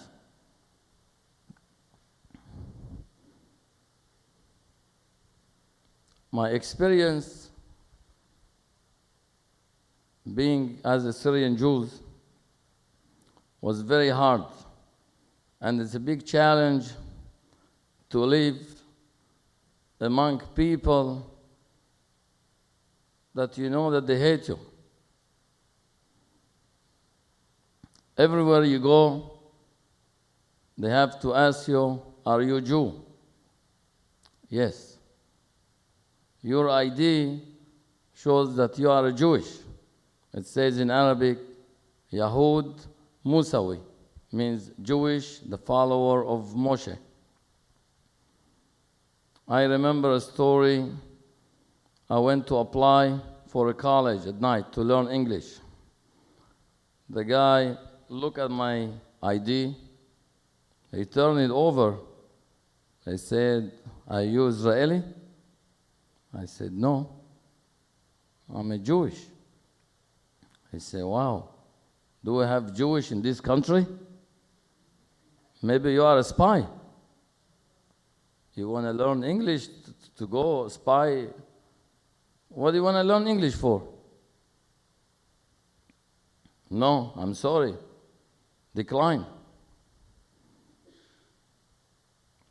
S7: My experience being as a Syrian Jew was very hard, and it's a big challenge to live among people that you know that they hate you. Everywhere you go, they have to ask you, are you Jew? Yes. Your ID shows that you are Jewish. It says in Arabic, Yahud Musawi, means Jewish, the follower of Moshe. I remember a story. I went to apply for a college at night to learn English. The guy looked at my ID. He turned it over. He said, are you Israeli? I said, no, I'm a Jewish. He said, wow, do we have Jewish in this country? Maybe you are a spy. You want to learn English to go spy? What do you want to learn English for? No, I'm sorry. Decline.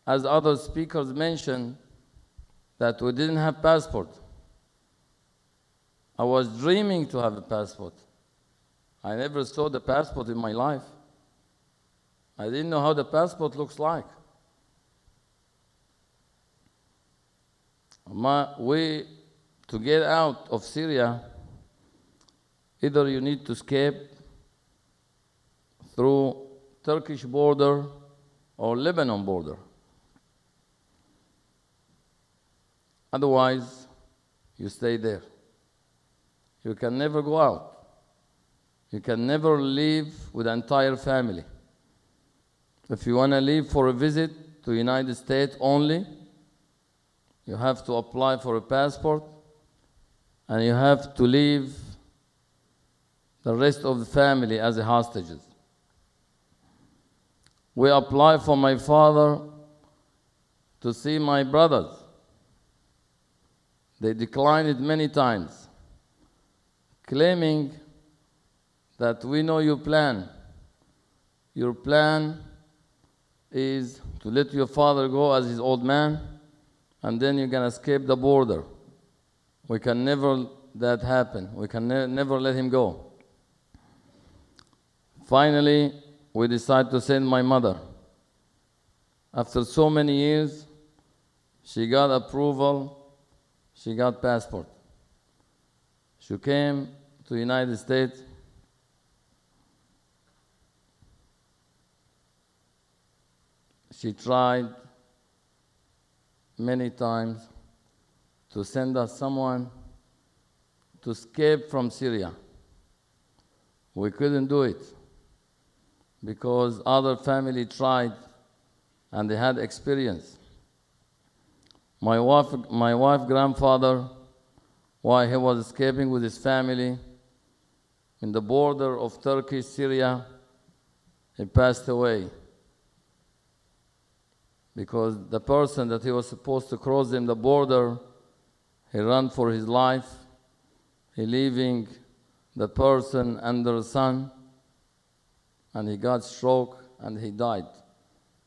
S7: As other speakers mentioned, that we didn't have passport. I was dreaming to have a passport. I never saw the passport in my life. I didn't know how the passport looks like. To get out of Syria, either you need to escape through Turkish border or Lebanon border. Otherwise, you stay there. You can never go out. You can never leave with the entire family. If you want to leave for a visit to the United States only, you have to apply for a passport, and you have to leave the rest of the family as hostages. We applied for my father to see my brothers. They declined it many times, claiming that we know your plan. Your plan is to let your father go as his old man, and then you're going to escape the border. We can never that happen. We can never let him go. Finally, we decided to send my mother. After so many years, she got approval, she got passport. She came to the United States. She tried many times to send us someone to escape from Syria. We couldn't do it because other family tried and they had experience. My wife grandfather, while he was escaping with his family in the border of Turkey, Syria, he passed away because the person that he was supposed to cross in the border, he ran for his life, he leaving the person under the sun, and he got stroke and he died.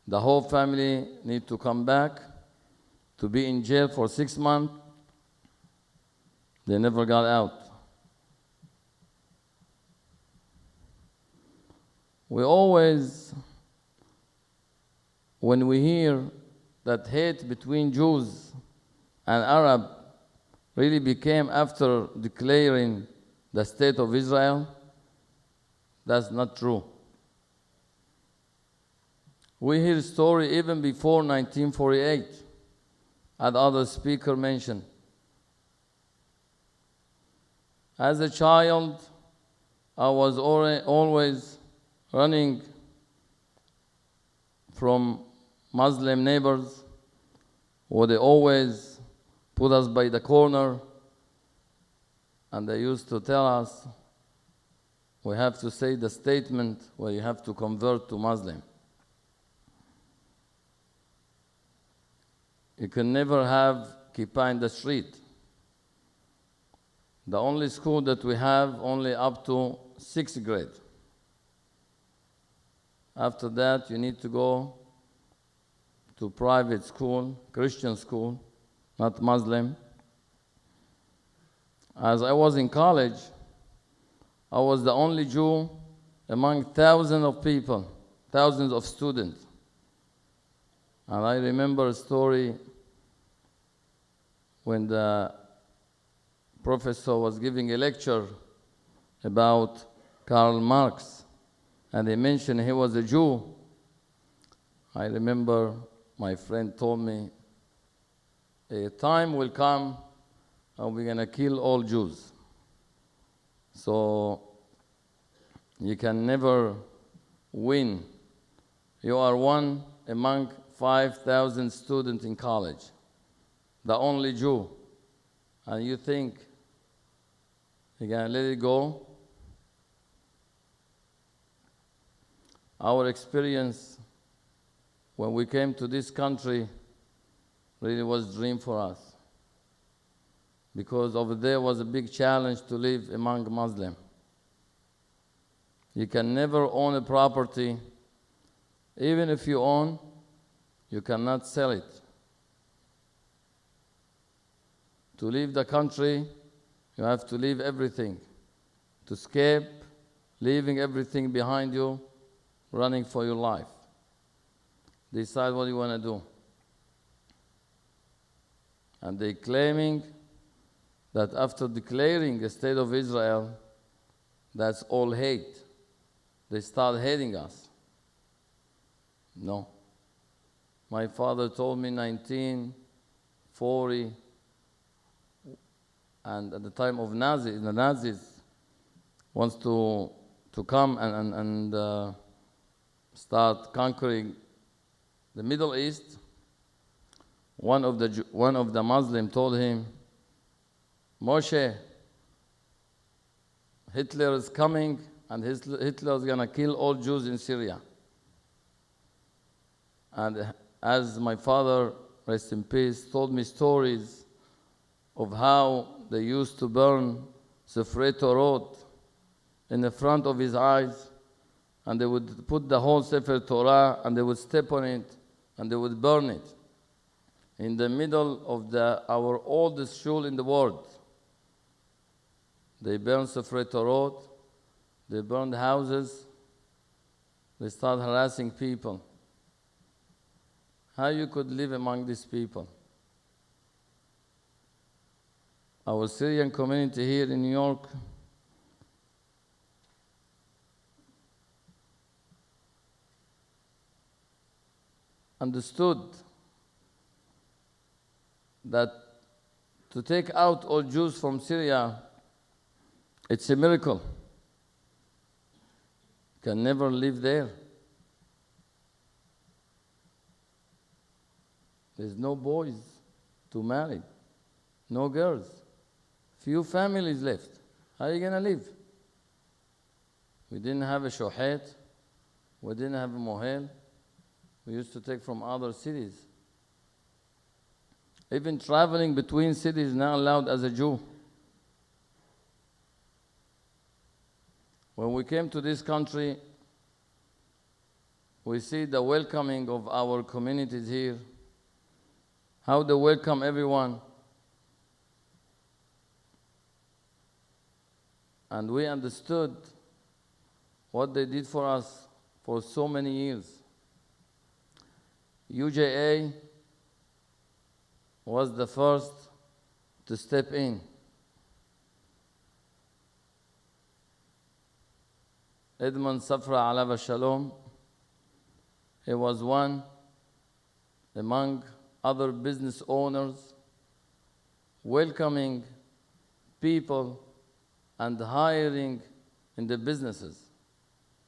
S7: The whole family need to come back to be in jail for 6 months. They never got out. We always, when we hear that hate between Jews and Arab really became after declaring the state of Israel, that's not true. We hear story even before 1948, as other speaker mentioned. As a child, I was always running from Muslim neighbors, where they always put us by the corner, and they used to tell us, we have to say the statement where you have to convert to Muslim. You can never have kippah in the street. The only school that we have only up to 6th grade. After that, you need to go to private school, Christian school, not Muslim. As I was in college, I was the only Jew among thousands of people, thousands of students. And I remember a story when the professor was giving a lecture about Karl Marx, and he mentioned he was a Jew. I remember my friend told me, a time will come and we're going to kill all Jews. So you can never win. You are one among 5,000 students in college, the only Jew, and you think you're going to let it go? Our experience when we came to this country really was a dream for us, because over there was a big challenge to live among Muslims. You can never own a property. Even if you own, you cannot sell it. To leave the country, you have to leave everything. To escape, leaving everything behind you, running for your life. Decide what you want to do. And they claiming that after declaring a state of Israel, that's all hate. They start hating us. No. My father told me 1940, and at the time of Nazis, the Nazis wants to come and start conquering the Middle East. One of the Muslims told him, Moshe, Hitler is coming, and Hitler is going to kill all Jews in Syria. And as my father, rest in peace, told me stories of how they used to burn Sefrei Torot in the front of his eyes, and they would put the whole Sefer Torah, and they would step on it, and they would burn it in the middle of our oldest shul in the world. They burned Sefrei Torot, they burned houses, they started harassing people. How you could live among these people? Our Syrian community here in New York understood that to take out all Jews from Syria, it's a miracle. Can never live there. There's no boys to marry, no girls, few families left. How are you going to live? We didn't have a shohet, we didn't have a mohel. We used to take from other cities. Even traveling between cities is not allowed as a Jew. When we came to this country, we see the welcoming of our communities here, how they welcome everyone. And we understood what they did for us for so many years. UJA was the first to step in. Edmond Safra Alav Shalom, he was one among other business owners, welcoming people and hiring in the businesses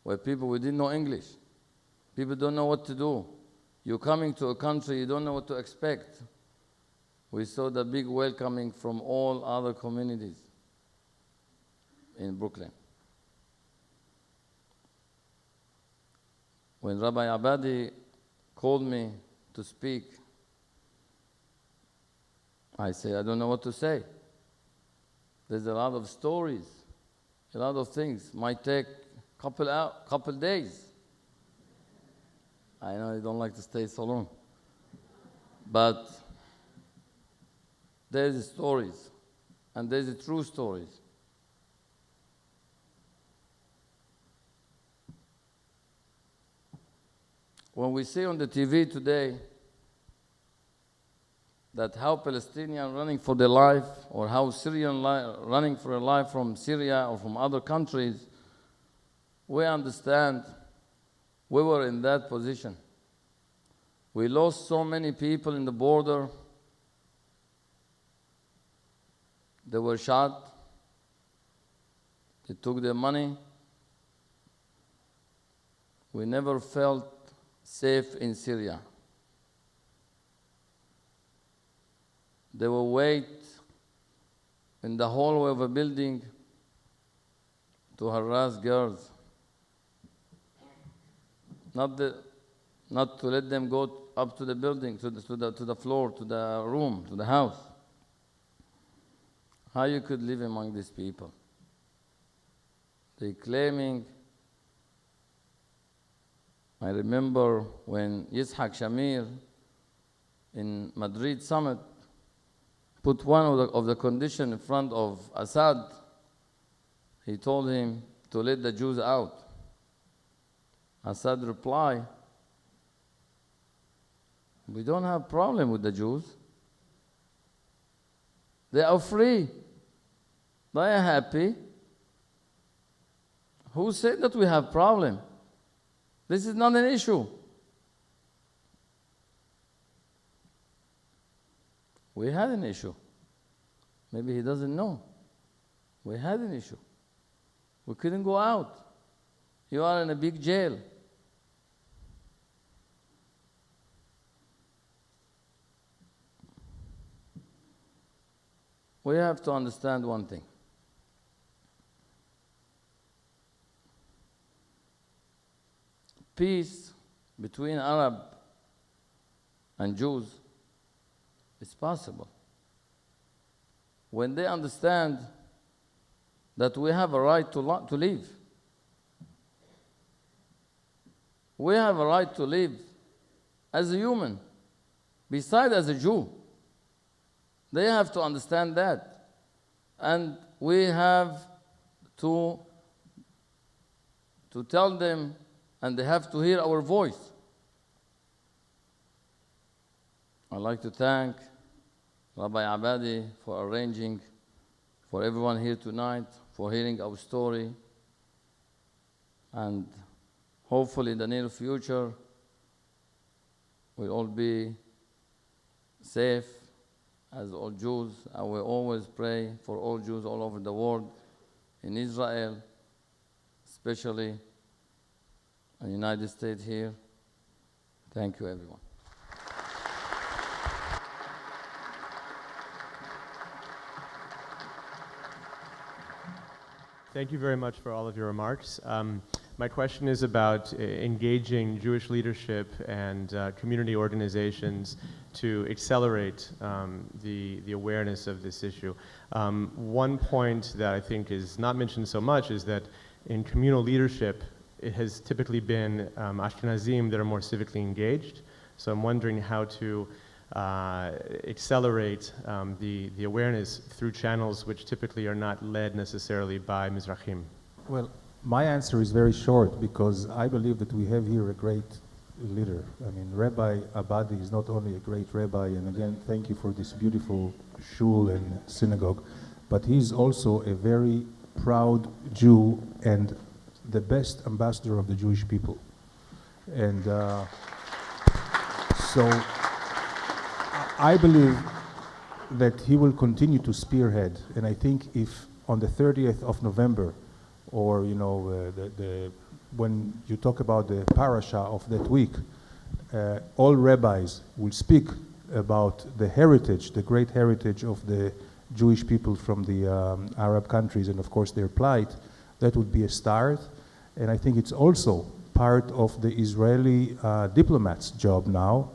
S7: where people we didn't know English. People don't know what to do. You're coming to a country, you don't know what to expect. We saw the big welcoming from all other communities in Brooklyn. When Rabbi Abadie called me to speak, I say, I don't know what to say. There's a lot of stories, a lot of things. Might take couple days. I know you don't like to stay so long. But there's stories, and there's true stories. When we see on the TV today that how Palestinians running for their life, or how Syrian running for their life from Syria or from other countries, we understand we were in that position. We lost so many people in the border. They were shot. They took their money. We never felt safe in Syria. They will wait in the hallway of a building to harass girls. Not to let them go up to the building, to the floor, to the room, to the house. How you could live among these people? They claiming. I remember when Yitzhak Shamir in Madrid summit put one of the conditions in front of Assad. He told him to let the Jews out. Assad replied, we don't have problem with the Jews. They are free. They are happy. Who said that we have problem? This is not an issue. We had an issue. Maybe he doesn't know. We had an issue. We couldn't go out. You are in a big jail. We have to understand one thing. Peace between Arab and Jews is possible when they understand that we have a right to live. We have a right to live as a human, besides as a Jew. They have to understand that. And we have to tell them, and they have to hear our voice. I'd like to thank Rabbi Abadie for arranging for everyone here tonight, for hearing our story, and hopefully in the near future we'll all be safe as all Jews. I will always pray for all Jews all over the world, in Israel, especially in the United States here. Thank you, everyone.
S8: Thank you very much for all of your remarks. My question is about engaging Jewish leadership and community organizations to accelerate the awareness of this issue. One point that I think is not mentioned so much is that in communal leadership, it has typically been Ashkenazim that are more civically engaged. So I'm wondering how to accelerate the awareness through channels which typically are not led necessarily by Mizrahim.
S4: Well, my answer is very short because I believe that we have here a great leader. I mean, Rabbi Abadie is not only a great rabbi, and again, thank you for this beautiful shul and synagogue, but he's also a very proud Jew and the best ambassador of the Jewish people. And so I believe that he will continue to spearhead, and I think if on the 30th of November, or when you talk about the parasha of that week, all rabbis will speak about the heritage, the great heritage of the Jewish people from the Arab countries, and of course their plight. That would be a start, and I think it's also part of the Israeli diplomats' job now,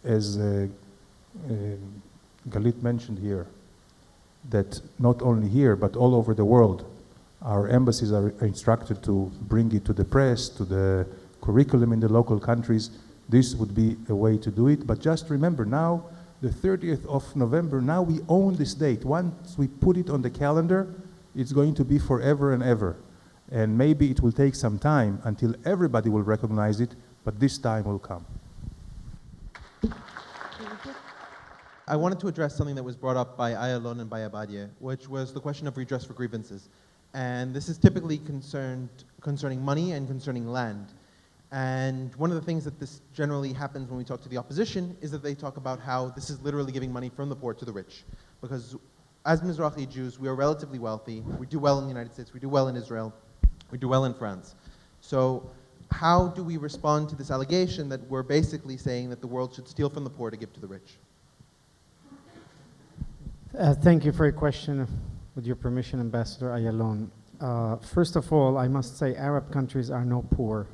S4: as Galit mentioned here, that not only here but all over the world, our embassies are instructed to bring it to the press, to the curriculum in the local countries. This would be a way to do it. But just remember now, the 30th of November, now we own this date. Once we put it on the calendar, it's going to be forever and ever. And maybe it will take some time until everybody will recognize it, but this time will come.
S9: I wanted to address something that was brought up by Ayalon and by Abadie, which was the question of redress for grievances. And this is typically concerning money and concerning land. And one of the things that this generally happens when we talk to the opposition is that they talk about how this is literally giving money from the poor to the rich. Because as Mizrahi Jews, we are relatively wealthy. We do well in the United States. We do well in Israel. We do well in France. So how do we respond to this allegation that we're basically saying that the world should steal from the poor to give to the rich?
S5: Thank you for your question. With your permission, Ambassador Ayalon. First of all, I must say Arab countries are no poor.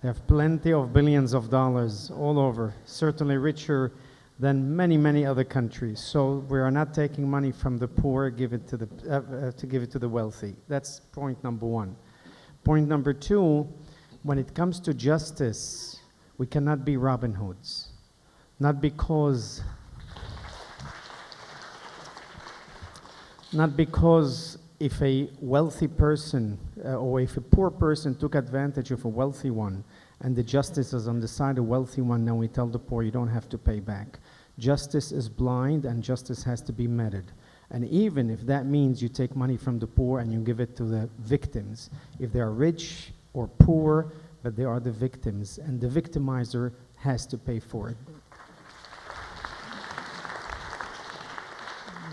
S5: They have plenty of billions of dollars all over, certainly richer than many, many other countries. So we are not taking money from the poor, give it to the wealthy. That's point number one. Point number two, when it comes to justice, we cannot be Robin Hoods. Not because if a wealthy person or if a poor person took advantage of a wealthy one and the justice is on the side of the wealthy one, then we tell the poor you don't have to pay back. Justice is blind and justice has to be meted. And even if that means you take money from the poor and you give it to the victims, if they are rich or poor, but they are the victims, and the victimizer has to pay for it.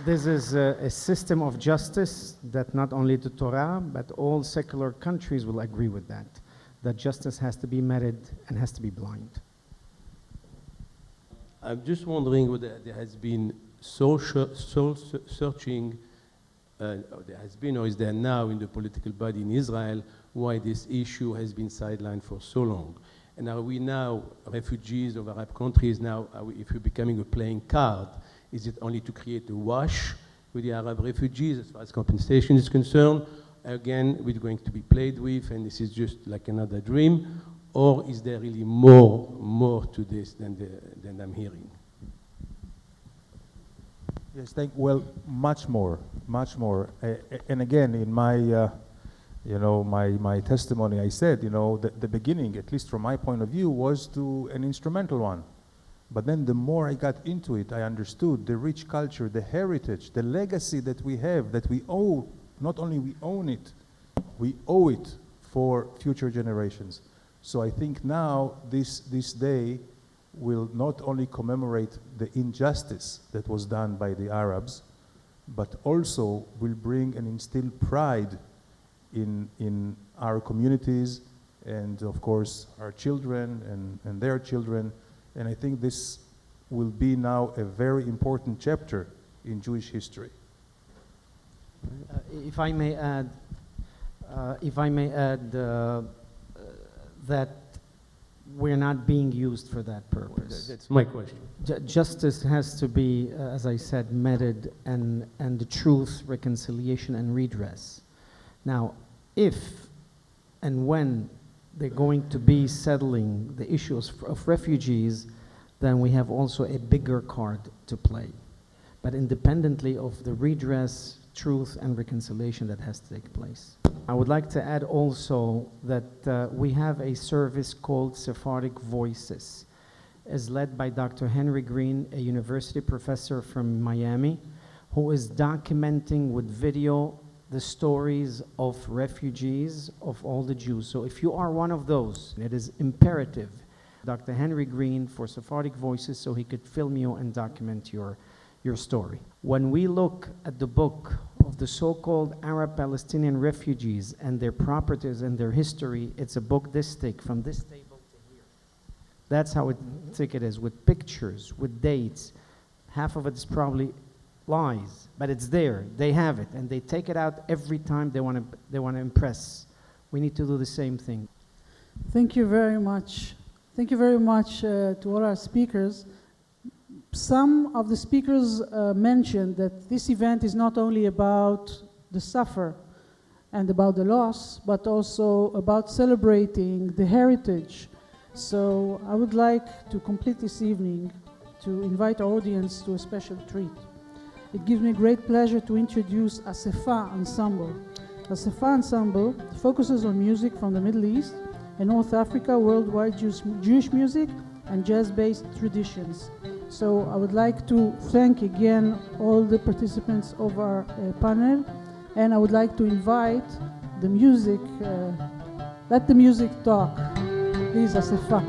S5: This is a system of justice that not only the Torah, but all secular countries will agree with that justice has to be meted and has to be blind.
S10: I'm just wondering whether there has been soul searching, there has been or is there now in the political body in Israel, why this issue has been sidelined for so long. And are we now refugees of Arab countries now, if we're becoming a playing card? Is it only to create a wash with the Arab refugees as far as compensation is concerned? Again, we're going to be played with, and this is just like another dream? Or is there really more to this than I'm hearing?
S4: Yes, well, much more, much more. And again, in my, my testimony, I said, the beginning, at least from my point of view, was an instrumental one. But then the more I got into it, I understood the rich culture, the heritage, the legacy that we have, that we owe. Not only we own it, we owe it for future generations. So I think now this day will not only commemorate the injustice that was done by the Arabs, but also will bring and instill pride in our communities and, of course, our children and their children. And I think this will be now a very important chapter in Jewish history.
S5: If I may add, that we're not being used for that purpose.
S10: That's my question.
S5: Justice has to be, as I said, meted and the truth, reconciliation, and redress. Now, if and when they're going to be settling the issues of refugees, then we have also a bigger card to play. But independently of the redress, truth, and reconciliation that has to take place. I would like to add also that we have a service called Sephardic Voices. It's led by Dr. Henry Green, a university professor from Miami, who is documenting with video the stories of refugees, of all the Jews. So if you are one of those, it is imperative, Dr. Henry Green for Sephardic Voices, so he could film you and document your story. When we look at the book of the so-called Arab-Palestinian refugees and their properties and their history, it's a book this thick, from this table to here. That's how thick it is, with pictures, with dates. Half of it is probably lies, but it's there. They have it, and they take it out every time they want to impress. We need to do the same thing.
S1: Thank you very much. Thank you very much to all our speakers. Some of the speakers mentioned that this event is not only about the suffer and about the loss, but also about celebrating the heritage. So I would like to complete this evening to invite our audience to a special treat. It gives me great pleasure to introduce Asefa Ensemble. Asefa Ensemble focuses on music from the Middle East and North Africa, worldwide Jewish music, and jazz-based traditions. So I would like to thank again all the participants of our panel, and I would like to invite the music, let the music talk. Please, Asefa.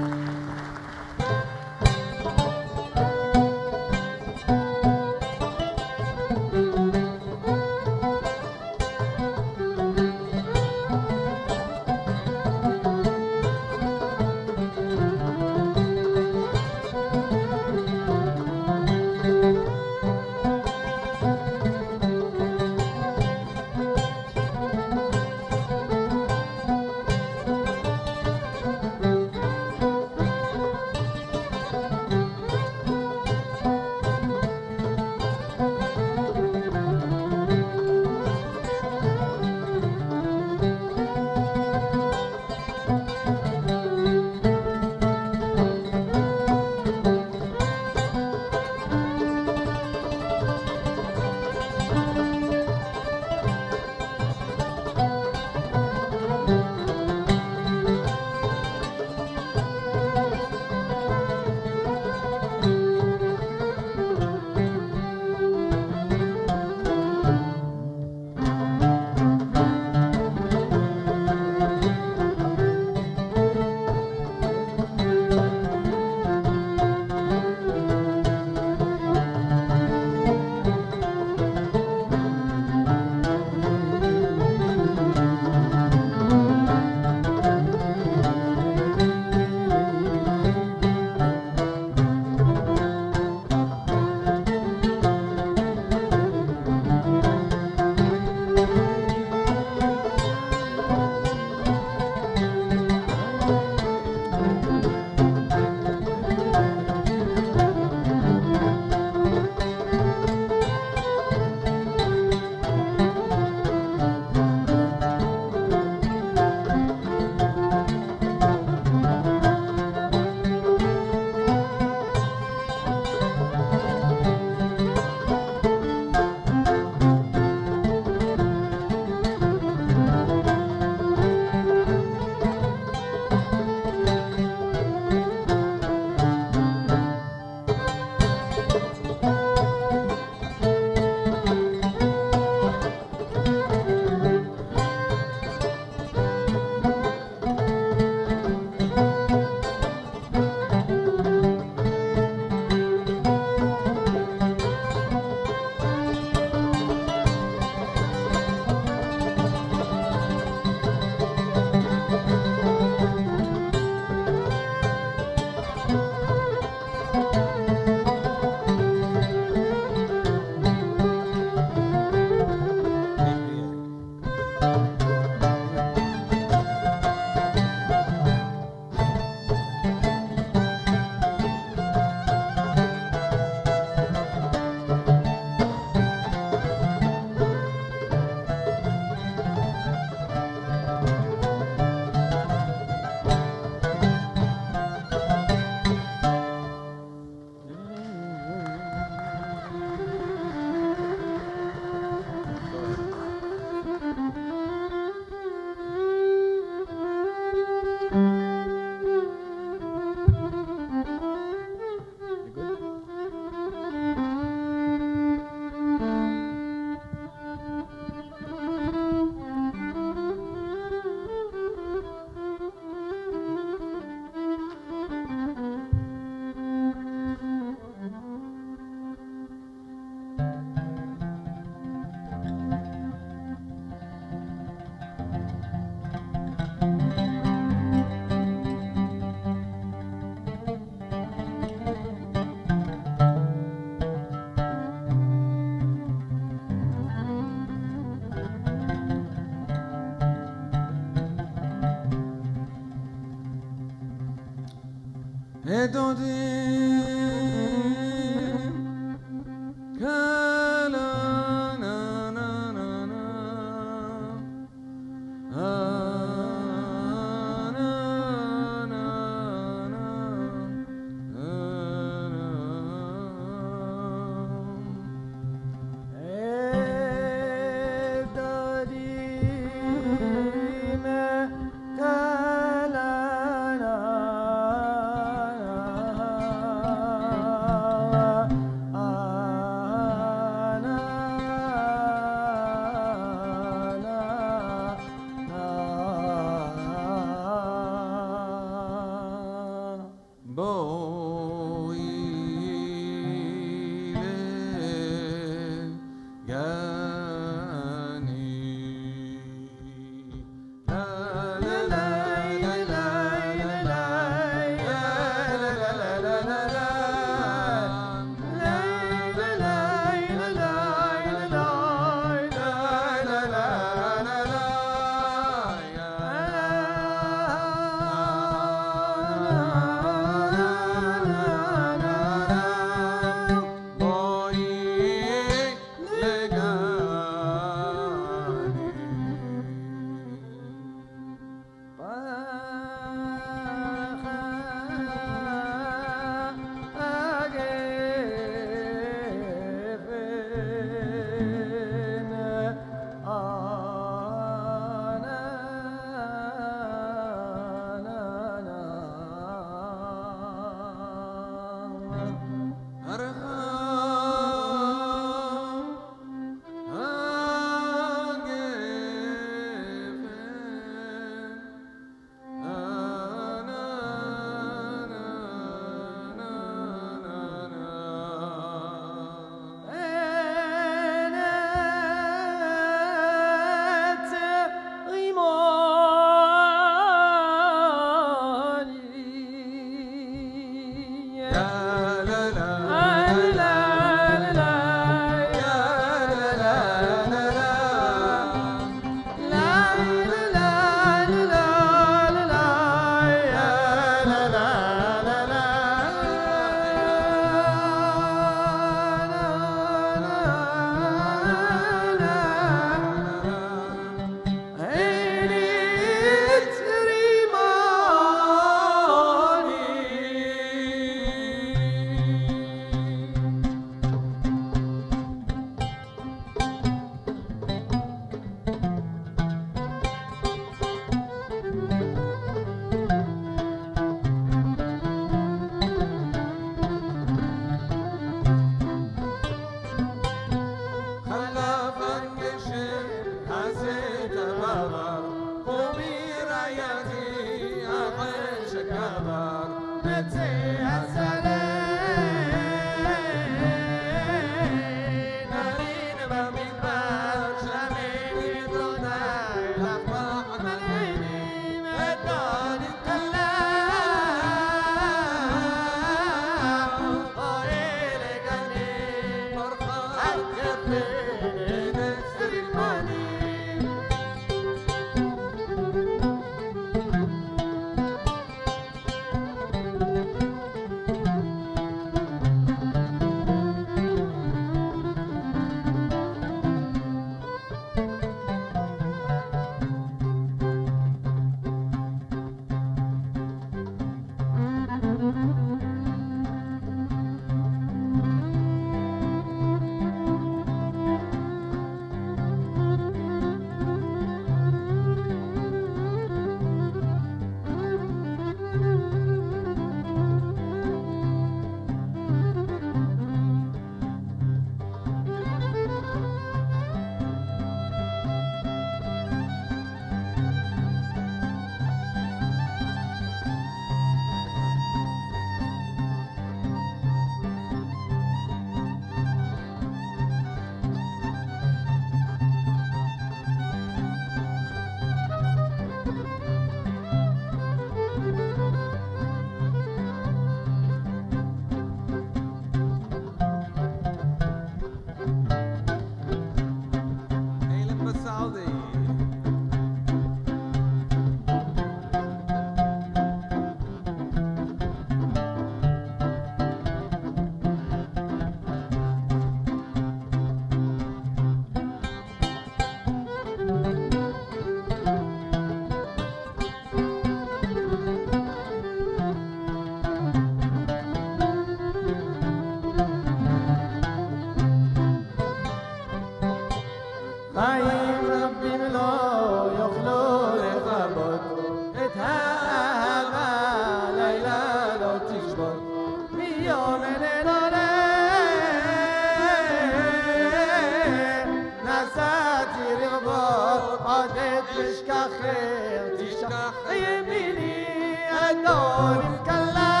S11: עודד ושכחר תשכח ימיני אדון עם כלה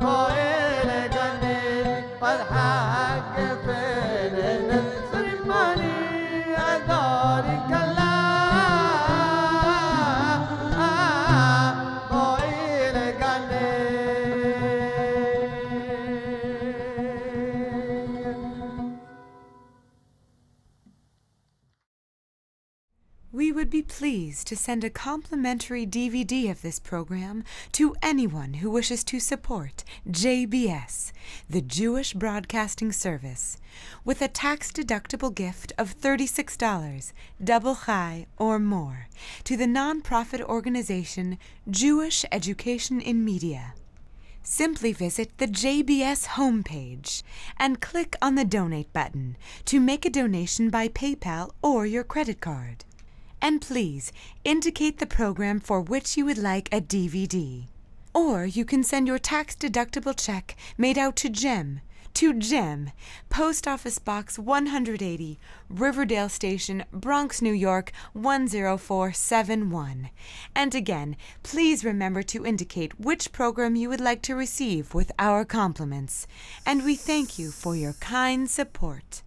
S11: בואי לגני פרחה גפנת סרימני אדון עם כלה בואי לגני
S12: We would be pleased to send a complimentary DVD of this program to anyone who wishes to support JBS, the Jewish Broadcasting Service, with a tax-deductible gift of $36, double chai or more, to the nonprofit organization Jewish Education in Media. Simply visit the JBS homepage and click on the Donate button to make a donation by PayPal or your credit card. And please indicate the program for which you would like a DVD. Or you can send your tax-deductible check made out to GEM, Post Office Box 180, Riverdale Station, Bronx, New York 10471. And again, please remember to indicate which program you would like to receive with our compliments. And we thank you for your kind support.